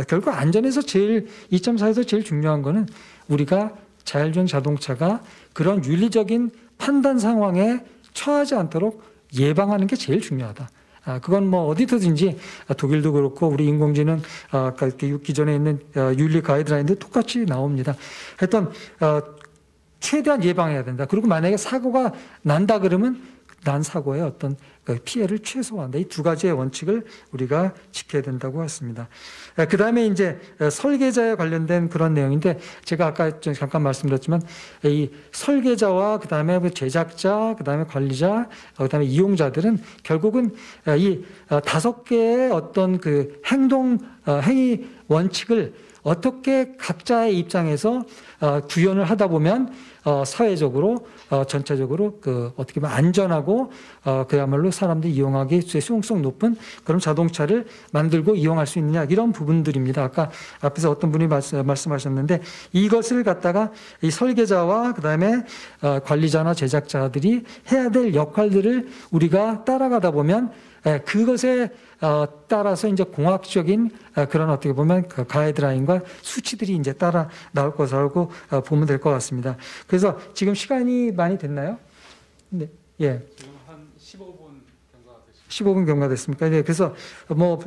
결국 안전에서 2.4에서 제일 중요한 거는 우리가 자율주행 자동차가 그런 윤리적인 판단 상황에 처하지 않도록 예방하는 게 제일 중요하다. 그건 뭐 어디서든지 독일도 그렇고 우리 인공지능 기존에 있는 윤리 가이드라인도 똑같이 나옵니다. 하여튼 최대한 예방해야 된다. 그리고 만약에 사고가 난다 그러면 난 사고의 어떤 피해를 최소화한다. 이 두 가지의 원칙을 우리가 지켜야 된다고 했습니다. 그 다음에 이제 설계자에 관련된 그런 내용인데, 제가 아까 잠깐 말씀드렸지만 이 설계자와 그 다음에 제작자, 그 다음에 관리자, 그 다음에 이용자들은 결국은 이 5개의 어떤 그 행위 원칙을 어떻게 각자의 입장에서 구현을 하다 보면 사회적으로 전체적으로 어떻게 보면 안전하고 그야말로 사람들이 이용하기 수용성 높은 그런 자동차를 만들고 이용할 수 있느냐, 이런 부분들입니다. 아까 앞에서 어떤 분이 말씀하셨는데, 이것을 갖다가 이 설계자와 그다음에 관리자나 제작자들이 해야 될 역할들을 우리가 따라가다 보면 그것에 따라서 이제 공학적인 그런 어떻게 보면 그 가이드라인과 수치들이 이제 따라 나올 것이라고 보면 될 것 같습니다. 그래서 지금 시간이 많이 됐나요? 네, 예. 지금 한 15분 15분 경과됐습니까? 네, 그래서 뭐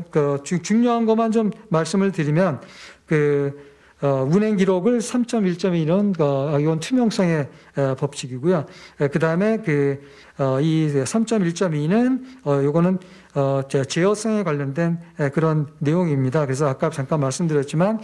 중요한 것만 좀 말씀을 드리면 운행 기록을 3.1.2는 이건 투명성의 법칙이고요. 그 다음에 이 3.1.2는 요거는 제어성에 관련된 그런 내용입니다. 그래서 아까 잠깐 말씀드렸지만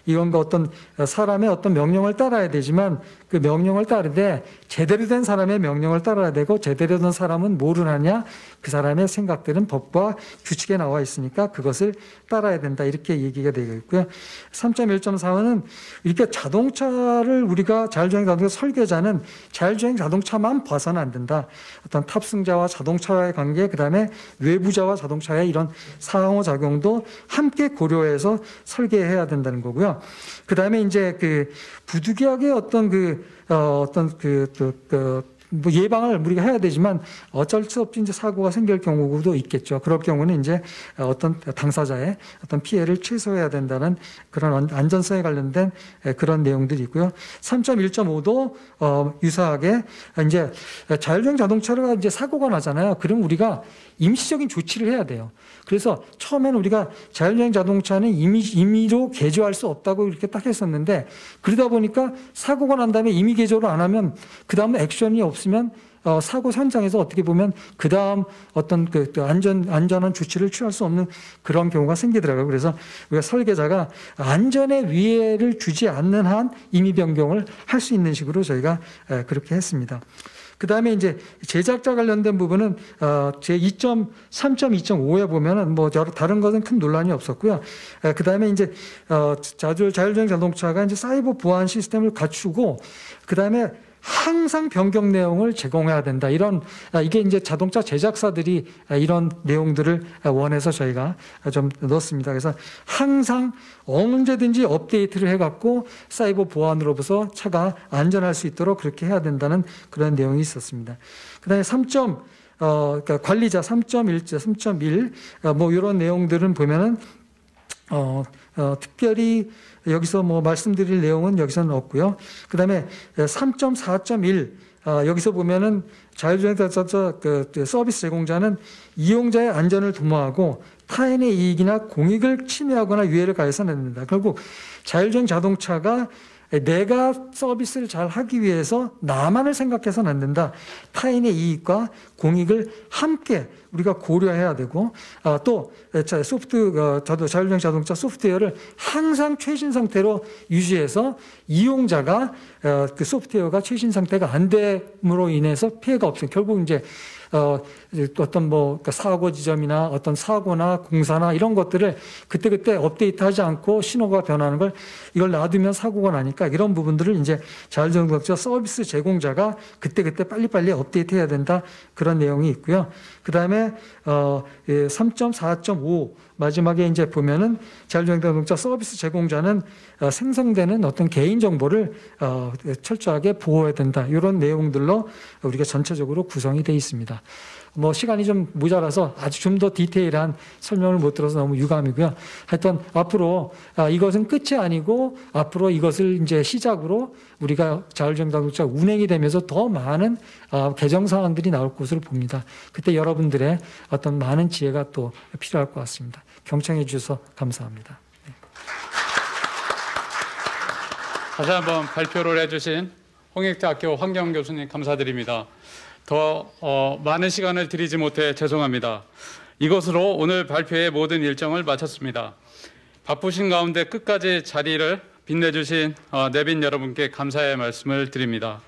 이건 어떤 사람의 어떤 명령을 따라야 되지만 그 명령을 따르되 제대로 된 사람의 명령을 따라야 되고, 제대로 된 사람은 뭐를 하냐, 그 사람의 생각들은 법과 규칙에 나와 있으니까 그것을 따라야 된다, 이렇게 얘기가 되겠고요. 3.1.4는 이렇게 자동차를 우리가 자율주행 자동차 설계자는 자율주행 자동차만 봐서는 안 된다. 어떤 탑승자와 자동차와의 관계, 그 다음에 외부자와 자동차의 이런 상호작용도 함께 고려해서 설계해야 된다는 거고요. 그 다음에 이제 부득이하게 어떤 뭐 예방을 우리가 해야 되지만 어쩔 수 없이 이제 사고가 생길 경우도 있겠죠. 그럴 경우는 이제 어떤 당사자의 어떤 피해를 최소화해야 된다는 그런 안전성에 관련된 그런 내용들이 있고요. 3.1.5도 유사하게 이제 자율주행 자동차가 이제 사고가 나잖아요. 그럼 우리가 임시적인 조치를 해야 돼요. 그래서 처음에는 우리가 자율주행 자동차는 임의로 개조할 수 없다고 이렇게 딱 했었는데, 그러다 보니까 사고가 난 다음에 임의 개조를 안 하면 그 다음 액션이 없으면 사고 현장에서 어떻게 보면 그 다음 어떤 안전한 조치를 취할 수 없는 그런 경우가 생기더라고요. 그래서 우리가 설계자가 안전에 위해를 주지 않는 한 임의 변경을 할 수 있는 식으로 저희가 그렇게 했습니다. 그다음에 이제 제작자 관련된 부분은 제 3.2.5에 보면은 뭐 여러 다른 것은 큰 논란이 없었고요. 그다음에 이제 자율주행 자동차가 이제 사이버 보안 시스템을 갖추고 그다음에 항상 변경 내용을 제공해야 된다. 이런 이게 이제 자동차 제작사들이 이런 내용들을 원해서 저희가 좀 넣었습니다. 그래서 항상 언제든지 업데이트를 해갖고 사이버 보안으로부터 차가 안전할 수 있도록 그렇게 해야 된다는 그런 내용이 있었습니다. 그다음에 그러니까 관리자 3.1제, 3.1 뭐 이런 내용들은 보면은 특별히 여기서 뭐 말씀드릴 내용은 여기서는 없고요. 그 다음에 3.4.1 여기서 보면은 자율주행 자동차 서비스 제공자는 이용자의 안전을 도모하고 타인의 이익이나 공익을 침해하거나 유해를 가해서는 안 된다. 결국 자율주행 자동차가 내가 서비스를 잘 하기 위해서 나만을 생각해서는 안 된다. 타인의 이익과 공익을 함께 우리가 고려해야 되고 또 자율주행 자동차 소프트웨어를 항상 최신 상태로 유지해서 이용자가 그 소프트웨어가 최신 상태가 안 됨으로 인해서 피해가 없어요. 결국 이제 어떤 뭐 사고 지점이나 어떤 사고나 공사나 이런 것들을 그때그때 업데이트하지 않고 신호가 변하는 걸 이걸 놔두면 사고가 나니까 이런 부분들을 이제 자율주행 자동차 서비스 제공자가 그때그때 빨리빨리 업데이트해야 된다. 그런 내용이 있고요. 그 다음에 3.4.5 마지막에 이제 보면은 자율주행 자동차 서비스 제공자는 생성되는 어떤 개인 정보를 철저하게 보호해야 된다. 이런 내용들로 우리가 전체적으로 구성이 되어 있습니다. 뭐 시간이 좀 모자라서 아주 좀 더 디테일한 설명을 못 들어서 너무 유감이고요. 하여튼 앞으로 이것은 끝이 아니고 앞으로 이것을 이제 시작으로 우리가 자율주행 자동차 운행이 되면서 더 많은 개정 사항들이 나올 것으로 봅니다. 그때 여러분들의 어떤 많은 지혜가 또 필요할 것 같습니다. 경청해 주셔서 감사합니다. 다시 한번 발표를 해주신 홍익대학교 황경 교수님 감사드립니다. 더 많은 시간을 드리지 못해 죄송합니다. 이것으로 오늘 발표의 모든 일정을 마쳤습니다. 바쁘신 가운데 끝까지 자리를 빛내주신 내빈 여러분께 감사의 말씀을 드립니다.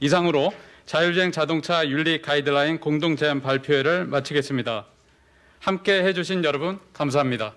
이상으로 자율주행 자동차 윤리 가이드라인 공동 제안 발표회를 마치겠습니다. 함께 해주신 여러분 감사합니다.